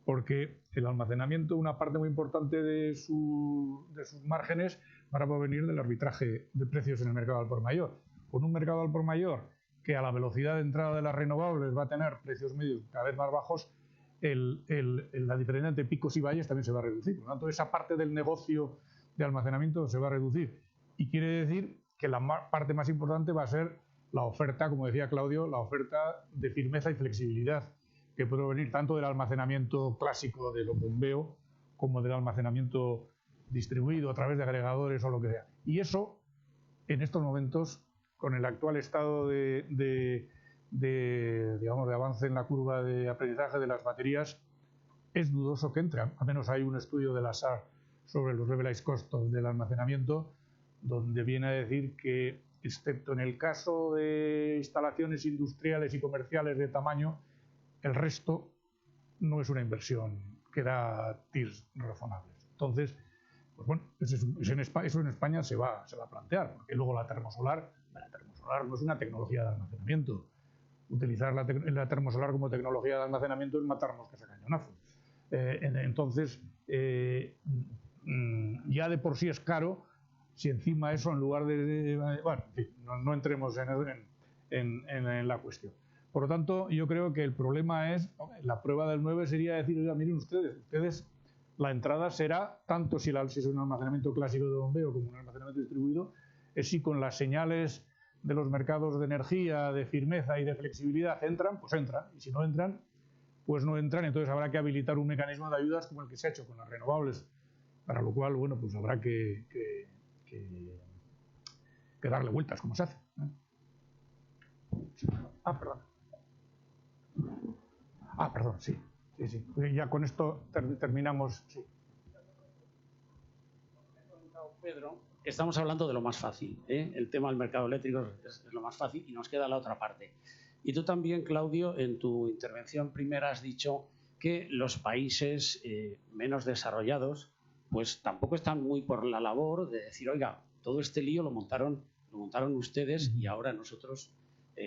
Speaker 1: Porque el almacenamiento, una parte muy importante de sus márgenes van a provenir del arbitraje de precios en el mercado al por mayor. Con un mercado al por mayor que a la velocidad de entrada de las renovables va a tener precios medios cada vez más bajos, la diferencia entre picos y valles también se va a reducir. Por lo tanto, esa parte del negocio de almacenamiento se va a reducir. Y quiere decir que la parte más importante va a ser la oferta, como decía Claudio, la oferta de firmeza y flexibilidad, que puede venir tanto del almacenamiento clásico de lo bombeo como del almacenamiento distribuido a través de agregadores o lo que sea. Y eso, en estos momentos, con el actual estado de avance en la curva de aprendizaje de las baterías, es dudoso que entre. Al menos hay un estudio de la SAR sobre los levelized costs del almacenamiento, donde viene a decir que, excepto en el caso de instalaciones industriales y comerciales de tamaño, el resto no es una inversión que da TIRs razonables. Entonces, pues bueno, eso en España se va a plantear, porque luego la termosolar no es una tecnología de almacenamiento. Utilizar la termosolar como tecnología de almacenamiento es matar moscas a cañonazos. Entonces, ya de por sí es caro, si encima eso en lugar de... Bueno, en fin, no entremos en la cuestión. Por lo tanto, yo creo que el problema es, la prueba del 9 sería decir, oiga, miren ustedes, la entrada será, tanto si es un almacenamiento clásico de bombeo como un almacenamiento distribuido, es si con las señales de los mercados de energía, de firmeza y de flexibilidad entran, pues entran, y si no entran, pues no entran. Entonces habrá que habilitar un mecanismo de ayudas como el que se ha hecho con las renovables, para lo cual, bueno, pues habrá que darle vueltas, como se hace. Perdón, sí. Ya con esto terminamos. Sí.
Speaker 9: Pedro, estamos hablando de lo más fácil, ¿eh? El tema del mercado eléctrico es lo más fácil y nos queda la otra parte. Y tú también, Claudio, en tu intervención primera has dicho que los países menos desarrollados pues tampoco están muy por la labor de decir, oiga, todo este lío lo montaron ustedes y ahora nosotros...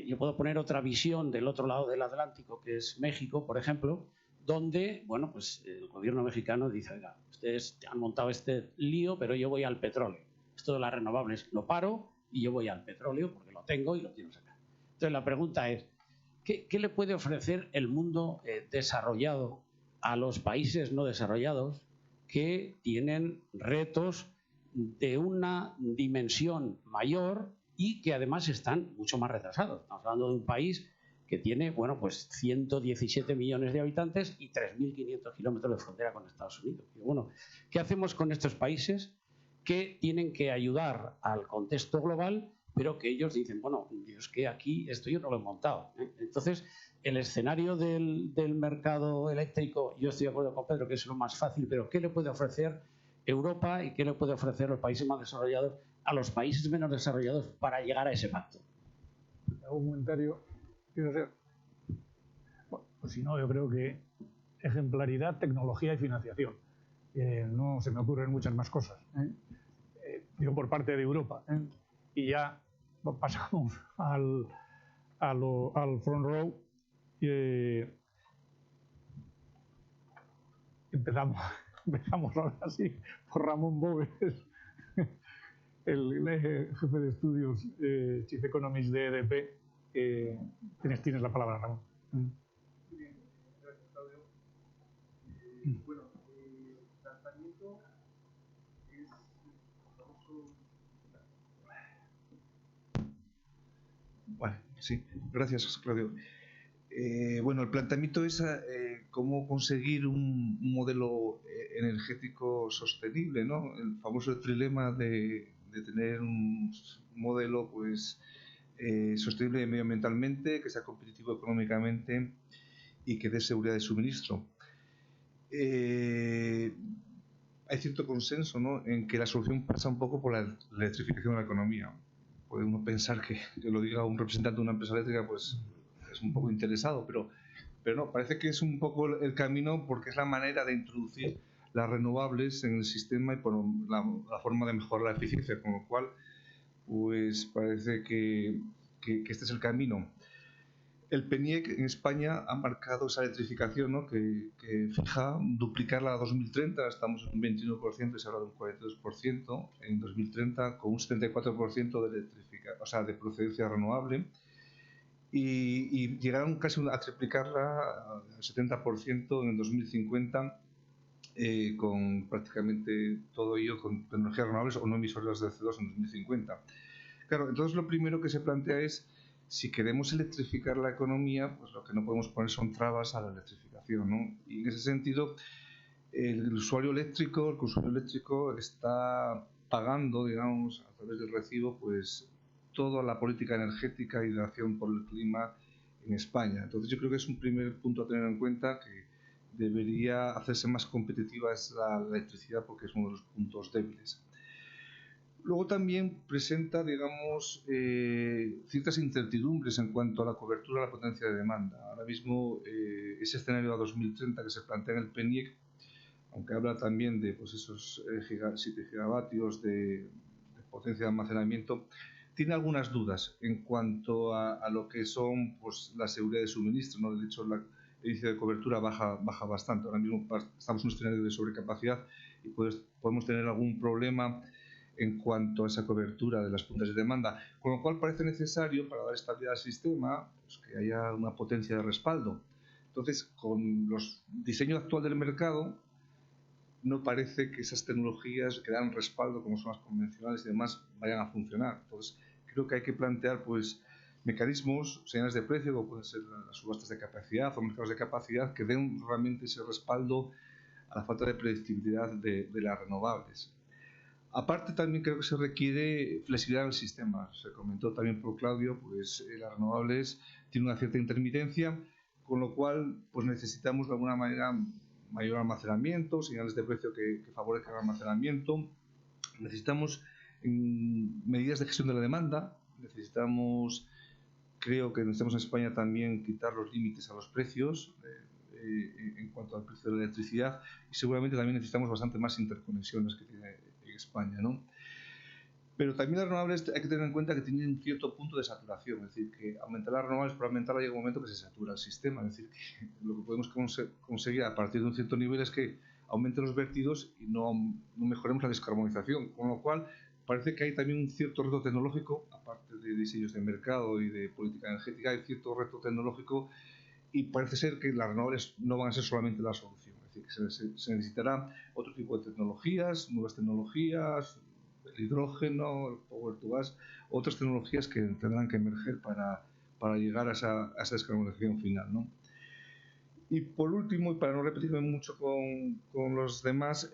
Speaker 9: yo puedo poner otra visión del otro lado del Atlántico, que es México, por ejemplo, donde, bueno, pues el gobierno mexicano dice, oiga, ustedes han montado este lío, pero yo voy al petróleo. Esto de las renovables lo paro y yo voy al petróleo porque lo tengo y lo quiero sacar. Entonces la pregunta es, ¿qué le puede ofrecer el mundo desarrollado a los países no desarrollados que tienen retos de una dimensión mayor y que además están mucho más retrasados? Estamos hablando de un país que tiene, bueno, pues 117 millones de habitantes y 3.500 kilómetros de frontera con Estados Unidos. Y bueno, ¿qué hacemos con estos países que tienen que ayudar al contexto global, pero que ellos dicen, bueno, es que aquí esto yo no lo he montado, ¿eh? Entonces, el escenario del mercado eléctrico, yo estoy de acuerdo con Pedro que es lo más fácil, pero ¿qué le puede ofrecer Europa y qué le puede ofrecer los países más desarrollados a los países menos desarrollados para llegar a ese pacto?
Speaker 1: Hago un comentario. Quiero hacer. Bueno, pues si no, yo creo que ejemplaridad, tecnología y financiación. No se me ocurren muchas más cosas. Digo, por parte de Europa. Y ya pasamos al front row. Empezamos ahora sí por Ramón Bóves, el jefe de estudios, Chief Economist de EDP. Tienes la palabra, Ramón.
Speaker 10: Muy bien, gracias, Claudio. Bueno, el planteamiento es famoso. Vale, sí, gracias, Claudio. Bueno, el planteamiento es cómo conseguir un modelo energético sostenible, ¿no? El famoso trilema de tener un modelo, pues, sostenible medioambientalmente, que sea competitivo económicamente y que dé seguridad de suministro. Hay cierto consenso, ¿no?, en que la solución pasa un poco por la electrificación de la economía. Puede uno pensar que lo diga un representante de una empresa eléctrica, pues es un poco interesado, pero no, parece que es un poco el camino, porque es la manera de introducir las renovables en el sistema y por la forma de mejorar la eficiencia, con lo cual pues parece que este es el camino. El PNIEC en España ha marcado esa electrificación, ¿no?, que fija duplicarla a 2030. Estamos en un 21% y se habla de un 42% en 2030, con un 74% de procedencia renovable, y llegaron casi a triplicarla al 70% en el 2050, con prácticamente todo ello con energías renovables o no emisoras de CO2 en 2050. Claro, entonces lo primero que se plantea es, si queremos electrificar la economía, pues lo que no podemos poner son trabas a la electrificación, ¿no? Y en ese sentido, el usuario eléctrico, el consumidor eléctrico está pagando, digamos, a través del recibo, pues toda la política energética y de acción por el clima en España. Entonces yo creo que es un primer punto a tener en cuenta, que debería hacerse más competitiva es la electricidad, porque es uno de los puntos débiles. Luego también presenta, digamos, ciertas incertidumbres en cuanto a la cobertura de la potencia de demanda. Ahora mismo, ese escenario a 2030 que se plantea en el PNIEC, aunque habla también de, pues, esos 7 gigavatios de potencia de almacenamiento, tiene algunas dudas en cuanto a lo que son, pues, la seguridad de suministro, ¿no? De hecho, el índice de cobertura baja bastante. Ahora mismo estamos en un escenario de sobrecapacidad y podemos tener algún problema en cuanto a esa cobertura de las puntas de demanda, con lo cual parece necesario, para dar estabilidad al sistema, pues, que haya una potencia de respaldo. Entonces, con los diseños actual del mercado, no parece que esas tecnologías que dan respaldo, como son las convencionales y demás, vayan a funcionar. Entonces, creo que hay que plantear, pues, mecanismos, señales de precio, como pueden ser las subastas de capacidad o mercados de capacidad, que den realmente ese respaldo a la falta de predictibilidad de las renovables. Aparte, también creo que se requiere flexibilidad del sistema. Se comentó también por Claudio, pues las renovables tienen una cierta intermitencia, con lo cual pues necesitamos de alguna manera mayor almacenamiento, señales de precio que favorezcan el almacenamiento. Necesitamos medidas de gestión de la demanda. Creo que necesitamos en España también quitar los límites a los precios en cuanto al precio de la electricidad, y seguramente también necesitamos bastante más interconexiones que tiene España, ¿no? Pero también las renovables hay que tener en cuenta que tienen un cierto punto de saturación, es decir, que aumentar las renovables por aumentar llega un momento que se satura el sistema, es decir, que lo que podemos conseguir a partir de un cierto nivel es que aumenten los vertidos y no mejoremos la descarbonización, con lo cual parece que hay también un cierto reto tecnológico, aparte de diseños de mercado y de política energética, hay cierto reto tecnológico, y parece ser que las renovables no van a ser solamente la solución, es decir, que se necesitará otro tipo de tecnologías, nuevas tecnologías, el hidrógeno, el power to gas, otras tecnologías que tendrán que emerger para llegar a esa descarbonización final, ¿no? Y por último, y para no repetirme mucho con los demás,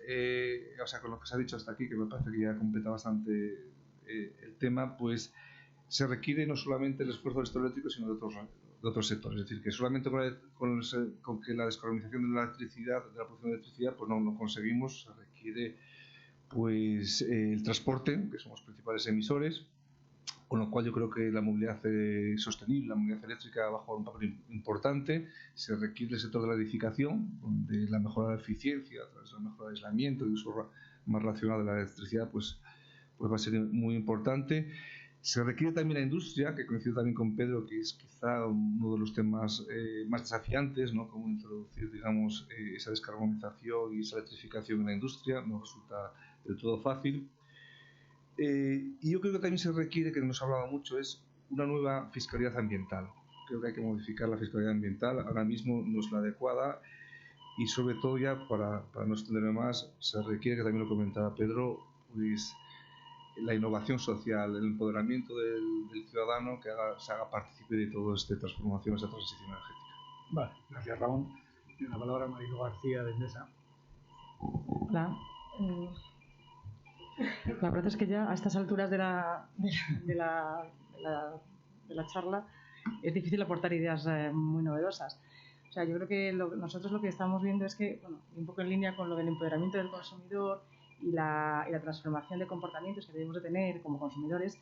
Speaker 10: o sea, con lo que se ha dicho hasta aquí, que me parece que ya completa bastante el tema, pues se requiere no solamente el esfuerzo del sector eléctrico, sino de otros sectores. Es decir, que solamente con que la descarbonización de la electricidad, de la producción de electricidad, pues no conseguimos. Se requiere pues el transporte, que son los principales emisores, con lo cual yo creo que la movilidad sostenible, la movilidad eléctrica va a jugar un papel importante. Se requiere el sector de la edificación, donde la mejora de la eficiencia, a través de la mejora de aislamiento y uso más racional de la electricidad, pues va a ser muy importante. Se requiere también la industria, que coincido también con Pedro, que es quizá uno de los temas más desafiantes, ¿no? Cómo introducir, digamos, esa descarbonización y esa electrificación en la industria, no resulta del todo fácil. Y yo creo que también se requiere, que nos ha hablado mucho, es una nueva fiscalidad ambiental. Creo que hay que modificar la fiscalidad ambiental, ahora mismo no es la adecuada, y sobre todo ya, para no extenderme más, se requiere, que también lo comentaba Pedro, pues la innovación social, el empoderamiento del ciudadano, que se haga partícipe de toda esta transformación, esta transición energética.
Speaker 1: Vale, gracias Ramón. Tiene la palabra Marilo García de Endesa.
Speaker 11: Hola. La verdad es que ya a estas alturas de la charla es difícil aportar ideas muy novedosas. O sea, yo creo que nosotros lo que estamos viendo es que, bueno, un poco en línea con lo del empoderamiento del consumidor y la transformación de comportamientos que debemos de tener como consumidores,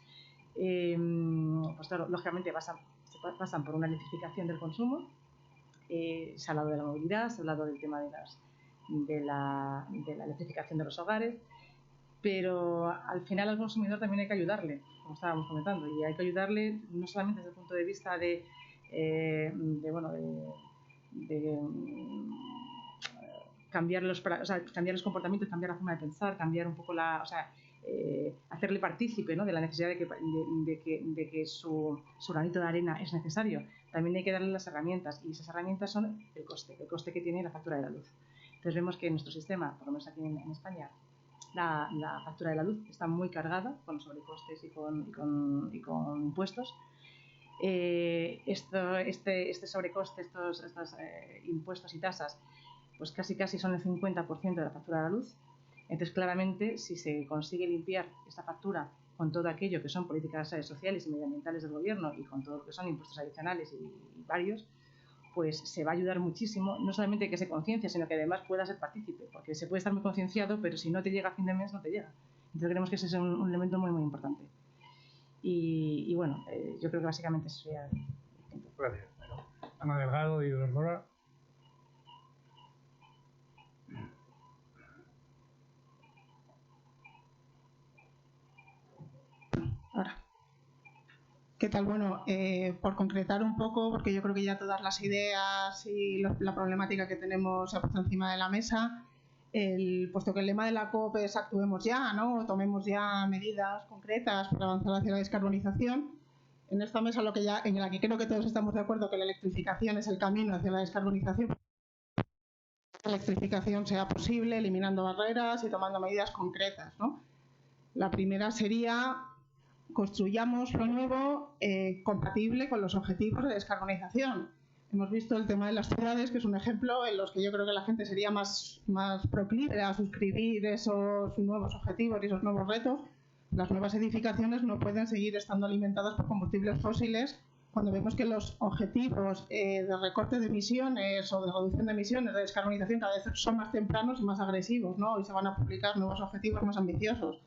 Speaker 11: pues claro, lógicamente pasan por una electrificación del consumo. Se ha hablado de la movilidad, se ha hablado del tema de la electrificación de los hogares, pero al final al consumidor también hay que ayudarle, como estábamos comentando, y hay que ayudarle no solamente desde el punto de vista de cambiar los comportamientos, cambiar la forma de pensar, cambiar un poco hacerle partícipe, ¿no?, de la necesidad de que su granito de arena es necesario. También hay que darle las herramientas, y esas herramientas son el coste que tiene la factura de la luz. Entonces vemos que en nuestro sistema, por lo menos aquí en España, la factura de la luz está muy cargada con sobrecostes y con impuestos. Este sobrecoste, estos impuestos y tasas, pues casi son el 50% de la factura de la luz. Entonces, claramente, si se consigue limpiar esta factura con todo aquello que son políticas sociales y medioambientales del gobierno y con todo lo que son impuestos adicionales y varios, pues se va a ayudar muchísimo, no solamente que se conciencie, sino que además pueda ser partícipe, porque se puede estar muy concienciado, pero si no te llega a fin de mes, no te llega. Entonces creemos que ese es un elemento muy, muy importante. Y bueno, yo creo que básicamente eso sería...
Speaker 1: Gracias. Bueno, Ana Delgado y Bernora.
Speaker 12: Ahora. ¿Qué tal? Bueno, por concretar un poco, porque yo creo que ya todas las ideas y la problemática que tenemos se ha puesto encima de la mesa, puesto que el lema de la COP es actuemos ya, ¿no? Tomemos ya medidas concretas para avanzar hacia la descarbonización. En esta mesa en la que creo que todos estamos de acuerdo que la electrificación es el camino hacia la descarbonización. La electrificación sea posible, eliminando barreras y tomando medidas concretas, ¿no? La primera sería: construyamos lo nuevo compatible con los objetivos de descarbonización. Hemos visto el tema de las ciudades, que es un ejemplo en los que yo creo que la gente sería más proclive a suscribir esos nuevos objetivos y esos nuevos retos. Las nuevas edificaciones no pueden seguir estando alimentadas por combustibles fósiles cuando vemos que los objetivos de recorte de emisiones o de reducción de emisiones, de descarbonización, cada vez son más tempranos y más agresivos, ¿no? Y se van a publicar nuevos objetivos más ambiciosos.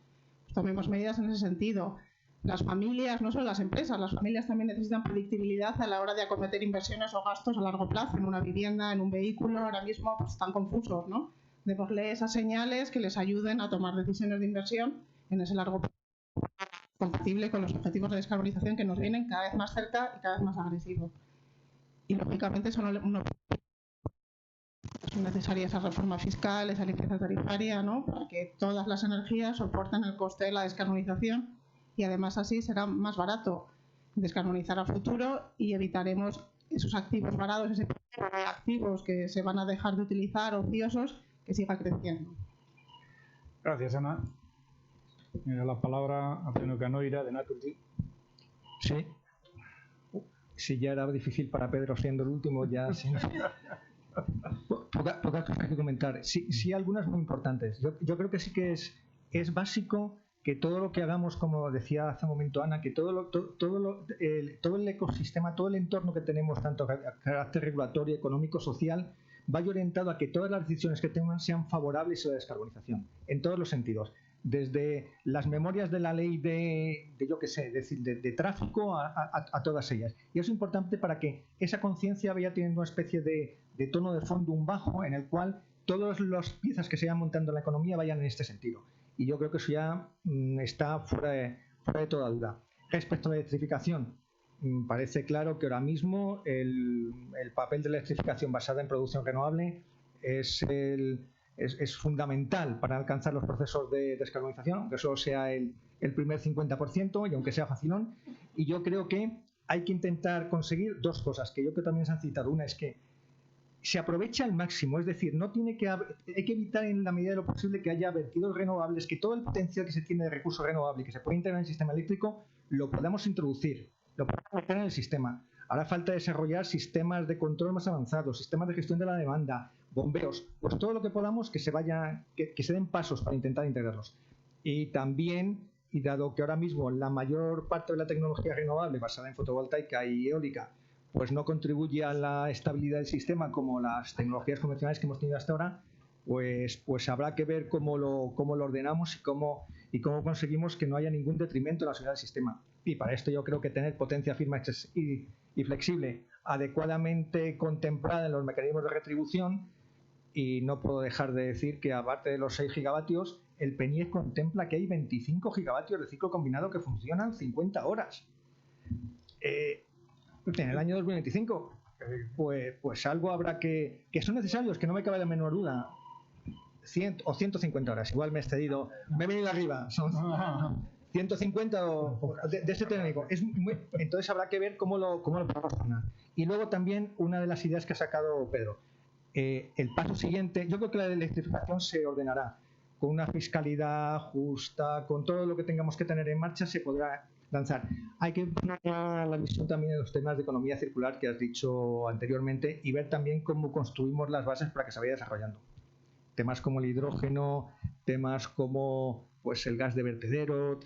Speaker 12: Pues tomemos medidas en ese sentido. Las familias, no solo las empresas, las familias también necesitan predictibilidad a la hora de acometer inversiones o gastos a largo plazo en una vivienda, en un vehículo. Ahora mismo pues, están confusos, ¿no? Démosle esas señales que les ayuden a tomar decisiones de inversión en ese largo plazo compatible con los objetivos de descarbonización que nos vienen cada vez más cerca y cada vez más agresivos. Y lógicamente son necesaria esa reforma fiscal, esa limpieza tarifaria, ¿no? Para que todas las energías soporten el coste de la descarbonización. Y además así será más barato descarbonizar a futuro y evitaremos esos activos varados, ese tipo de activos que se van a dejar de utilizar ociosos, que siga creciendo.
Speaker 1: Gracias, Ana. La palabra a Antonio Canoira, de Naturgy.
Speaker 13: Sí. Si ya era difícil para Pedro siendo el último, ya sí. Pocas cosas que comentar. Sí, algunas muy importantes. Yo creo que sí que es básico que todo lo que hagamos, como decía hace un momento Ana, que todo el ecosistema, todo el entorno que tenemos, tanto a carácter regulatorio, económico, social, vaya orientado a que todas las decisiones que tengan sean favorables a la descarbonización, en todos los sentidos. Desde las memorias de la ley de tráfico a todas ellas. Y eso es importante para que esa conciencia vaya teniendo una especie de tono de fondo, un bajo, en el cual todas las piezas que se vayan montando en la economía vayan en este sentido. Y yo creo que eso ya está fuera de toda duda. Respecto a la electrificación, parece claro que ahora mismo el papel de la electrificación basada en producción renovable es fundamental para alcanzar los procesos de descarbonización, aunque solo sea el primer 50% y aunque sea facilón. Y yo creo que hay que intentar conseguir dos cosas que yo creo que también se han citado. Una es que se aprovecha al máximo, es decir, hay que evitar en la medida de lo posible que haya vertidos renovables, que todo el potencial que se tiene de recurso renovable y que se puede integrar en el sistema eléctrico lo podamos introducir, lo podamos meter en el sistema. Ahora falta desarrollar sistemas de control más avanzados, sistemas de gestión de la demanda, bombeos, pues todo lo que podamos que se den pasos para intentar integrarlos. Y también, y dado que ahora mismo la mayor parte de la tecnología renovable basada en fotovoltaica y eólica pues no contribuye a la estabilidad del sistema como las tecnologías convencionales que hemos tenido hasta ahora, pues habrá que ver cómo lo ordenamos y cómo conseguimos que no haya ningún detrimento en la seguridad del sistema. Y para esto yo creo que tener potencia firme y flexible, adecuadamente contemplada en los mecanismos de retribución, y no puedo dejar de decir que aparte de los 6 gigavatios, el PNIEC contempla que hay 25 gigavatios de ciclo combinado que funcionan 50 horas. En el año 2025, pues algo habrá que son necesarios, que no me cabe la menor duda. 100 o 150 horas, igual me he excedido, me he venido arriba, son 150 de este técnico. Entonces habrá que ver cómo lo podemos tornar. Y luego también una de las ideas que ha sacado Pedro, el paso siguiente, yo creo que la electrificación se ordenará con una fiscalidad justa, con todo lo que tengamos que tener en marcha, se podrá lanzar. Hay que poner la visión también de los temas de economía circular que has dicho anteriormente y ver también cómo construimos las bases para que se vaya desarrollando. Temas como el hidrógeno, temas como pues el gas de vertedero,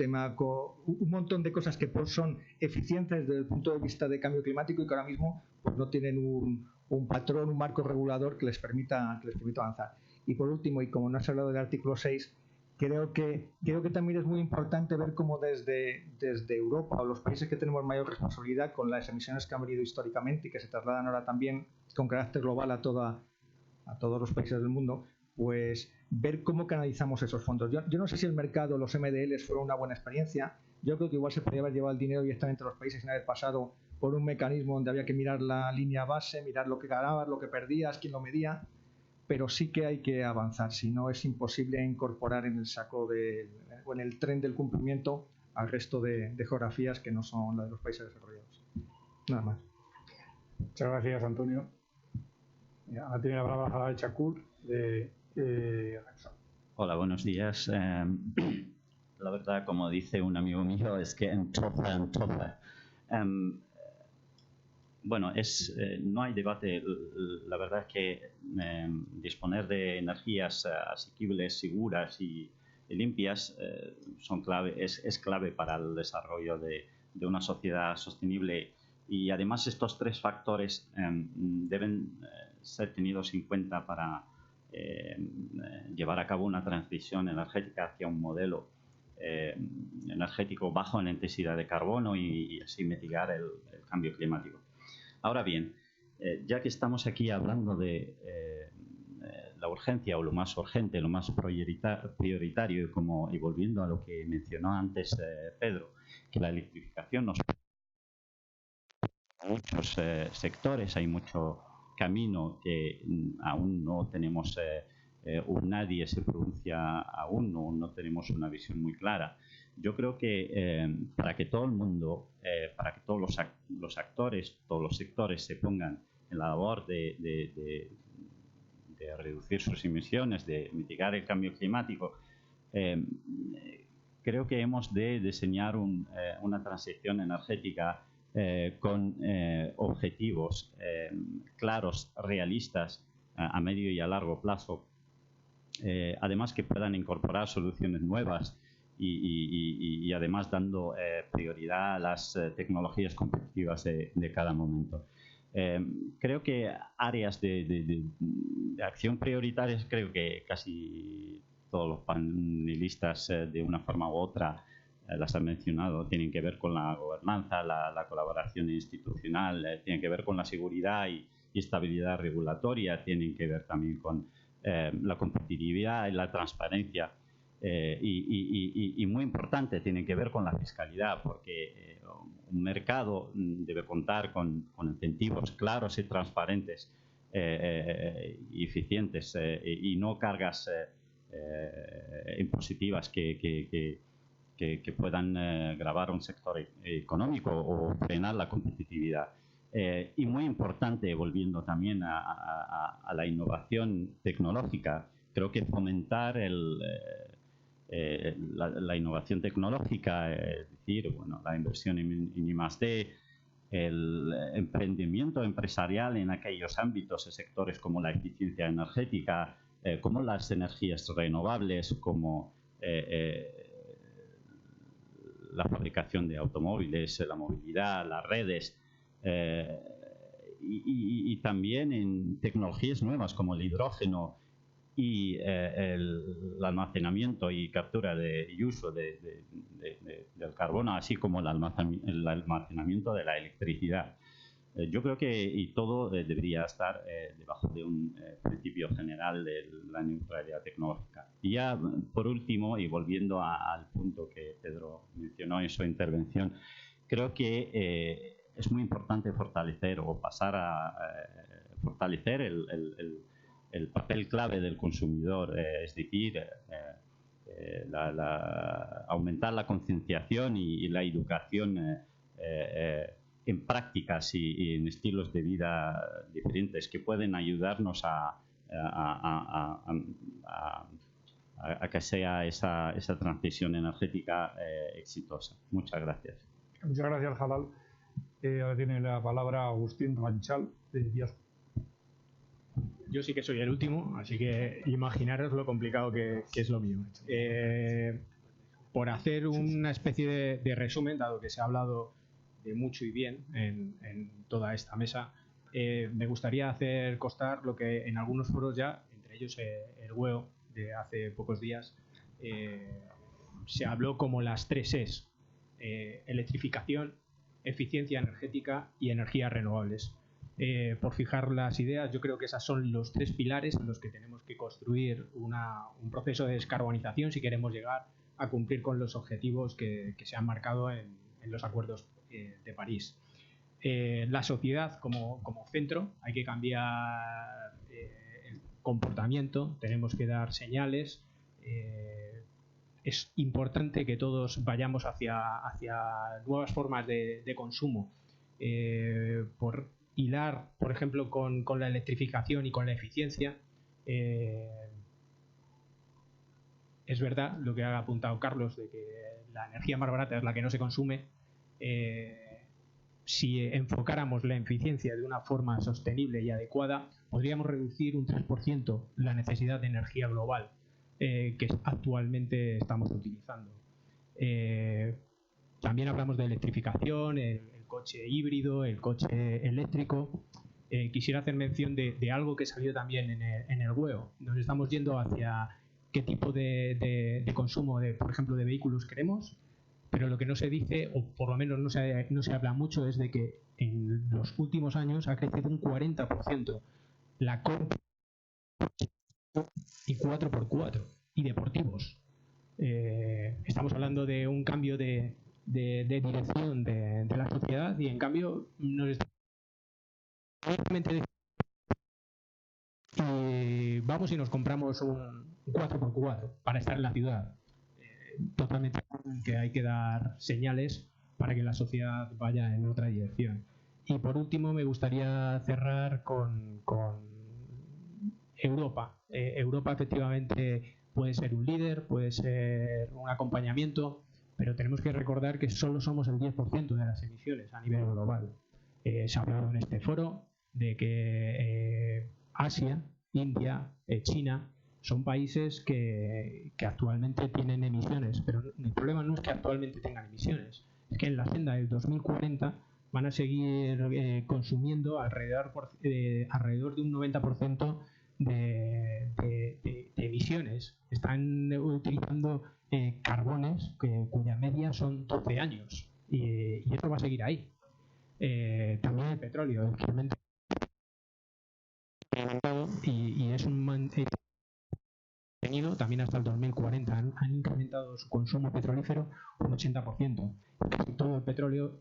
Speaker 13: un montón de cosas que pues son eficientes desde el punto de vista de cambio climático y que ahora mismo pues no tienen un patrón, un marco regulador que les permita avanzar. Y por último, y como no has hablado del artículo 6, creo que también es muy importante ver cómo desde Europa o los países que tenemos mayor responsabilidad con las emisiones que han venido históricamente y que se trasladan ahora también con carácter global a todos los países del mundo, pues ver cómo canalizamos esos fondos. Yo no sé si el mercado, los MDLs fueron una buena experiencia. Yo creo que igual se podría haber llevado el dinero directamente a los países sin haber pasado por un mecanismo donde había que mirar la línea base, mirar lo que ganabas, lo que perdías, quién lo medía. Pero sí que hay que avanzar, si no es imposible incorporar en el saco o en el tren del cumplimiento al resto de geografías que no son las de los países desarrollados. Nada más.
Speaker 1: Muchas gracias, Antonio. Ahora tiene la palabra Jalal Chacur de Repsol.
Speaker 14: Hola, buenos días. La verdad, como dice un amigo mío, es que antoja. Bueno, no hay debate. La verdad es que disponer de energías asequibles, seguras y limpias es clave para el desarrollo de una sociedad sostenible. Y además estos tres factores deben ser tenidos en cuenta para llevar a cabo una transición energética hacia un modelo energético bajo en intensidad de carbono y así mitigar el cambio climático. Ahora bien, ya que estamos aquí hablando de la urgencia o lo más urgente, lo más prioritario y volviendo a lo que mencionó antes Pedro, que la electrificación nos muchos sectores, hay mucho camino que aún no tenemos, nadie se pronuncia aún, no tenemos una visión muy clara. Yo creo que para que todo el mundo, para que todos los actores, todos los sectores se pongan en la labor de reducir sus emisiones, de mitigar el cambio climático, creo que hemos de diseñar una transición energética con objetivos claros, realistas, a medio y a largo plazo, además que puedan incorporar soluciones nuevas y además dando prioridad a las tecnologías competitivas de cada momento. Creo que áreas de acción prioritarias, creo que casi todos los panelistas de una forma u otra las han mencionado, tienen que ver con la gobernanza, la colaboración institucional, tienen que ver con la seguridad y estabilidad regulatoria, tienen que ver también con la competitividad y la transparencia y muy importante, tienen que ver con la fiscalidad, porque un mercado debe contar con incentivos claros y transparentes y eficientes y no cargas impositivas que puedan gravar un sector económico o frenar la competitividad. Y muy importante, volviendo también a la innovación tecnológica, creo que fomentar la innovación tecnológica, es decir, bueno, la inversión en I+D, el emprendimiento empresarial en aquellos ámbitos y sectores como la eficiencia energética, como las energías renovables, como la fabricación de automóviles, la movilidad, las redes, y también en tecnologías nuevas como el hidrógeno y el almacenamiento y captura y uso del carbono, así como el almacenamiento de la electricidad. Yo creo que todo debería estar debajo de un principio general de la neutralidad tecnológica. Y ya, por último, y volviendo al punto que Pedro mencionó en su intervención, creo que es muy importante fortalecer o pasar a fortalecer el papel clave del consumidor, es decir, aumentar la concienciación y la educación en prácticas y en estilos de vida diferentes que pueden ayudarnos a que sea esa transición energética exitosa. Muchas gracias.
Speaker 1: Muchas gracias, Jalal. Ahora tiene la palabra Agustín Ranchal, de Dios.
Speaker 15: Yo sí que soy el último, así que imaginaros lo complicado que es lo mío. Por hacer una especie de resumen, dado que se ha hablado de mucho y bien en toda esta mesa, me gustaría hacer constar lo que en algunos foros ya, entre ellos el WEO de hace pocos días, se habló como las 3 Es: electrificación, eficiencia energética y energías renovables. Por fijar las ideas, yo creo que esos son los 3 pilares en los que tenemos que construir un proceso de descarbonización si queremos llegar a cumplir con los objetivos que se han marcado en los acuerdos de París. La sociedad como centro, hay que cambiar el comportamiento, tenemos que dar señales. Es importante que todos vayamos hacia nuevas formas de consumo. Por hilar, por ejemplo, con la electrificación y con la eficiencia, es verdad lo que ha apuntado Carlos, de que la energía más barata es la que no se consume. si enfocáramos la eficiencia de una forma sostenible y adecuada, podríamos reducir un 3% la necesidad de energía global que actualmente estamos utilizando. También hablamos de electrificación, el coche híbrido, el coche eléctrico. Quisiera hacer mención de algo que salió también en el WEO. Nos estamos yendo hacia qué tipo de consumo, por ejemplo, de vehículos queremos, pero lo que no se dice, o por lo menos no se habla mucho, es de que en los últimos años ha crecido un 40% la compra y 4x4 y deportivos. Estamos hablando de un cambio de dirección de la sociedad y en cambio nos está y vamos y nos compramos un 4x4 para estar en la ciudad. Totalmente que hay que dar señales para que la sociedad vaya en otra dirección. Y por último me gustaría cerrar con Europa. Europa efectivamente puede ser un líder, puede ser un acompañamiento, pero tenemos que recordar que solo somos el 10% de las emisiones a nivel global. Se ha hablado en este foro de que Asia, India, China son países que actualmente tienen emisiones, pero el problema no es que actualmente tengan emisiones, es que en la senda del 2040 van a seguir consumiendo alrededor de un 90% de emisiones. Están utilizando carbones cuya media son 12 años y eso va a seguir ahí. También el petróleo, realmente y es un mantenido también hasta el 2040. Han incrementado su consumo petrolífero un 80%. Casi todo el petróleo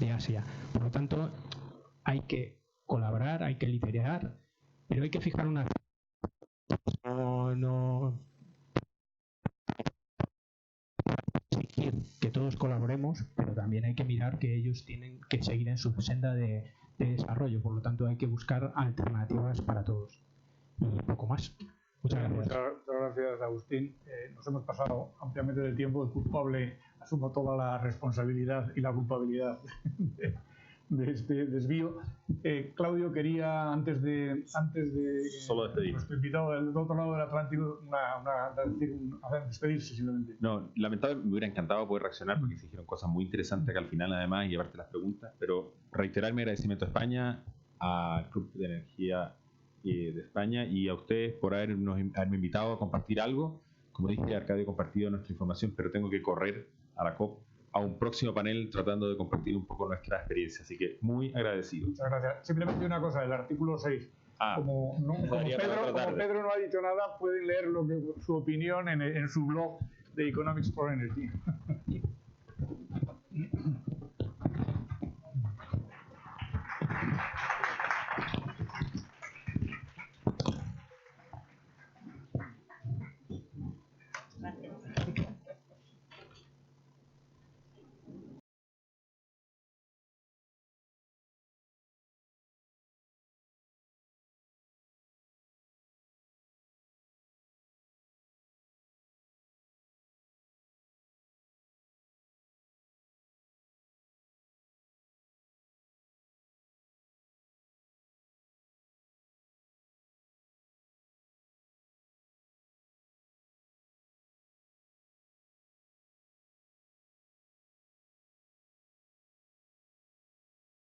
Speaker 15: de Asia. Por lo tanto, hay que colaborar, hay que liderar, pero hay que fijar una... No exigir que todos colaboremos, pero también hay que mirar que ellos tienen que seguir en su senda de desarrollo. Por lo tanto, hay que buscar alternativas para todos. Y poco más. Muchas gracias.
Speaker 1: Muchas gracias, Agustín. Nos hemos pasado ampliamente del tiempo. El culpable asumo toda la responsabilidad y la culpabilidad de este desvío. Claudio, quería, antes de
Speaker 2: solo despedir.
Speaker 1: Nuestro invitado del otro lado del Atlántico, despedirse simplemente.
Speaker 2: No, lamentablemente me hubiera encantado poder reaccionar porque se dijeron cosas muy interesantes acá al final además y llevarte las preguntas, pero reiterar mi agradecimiento a España, al Club de Energía de España y a ustedes por haberme invitado a compartir algo. Como dije, Arcadio ha compartido nuestra información, pero tengo que correr a la COP, a un próximo panel tratando de compartir un poco nuestra experiencia. Así que muy agradecido.
Speaker 1: Muchas gracias. Simplemente una cosa, el artículo 6. Como Pedro no ha dicho nada, pueden leer su opinión en su blog de Economics for Energy.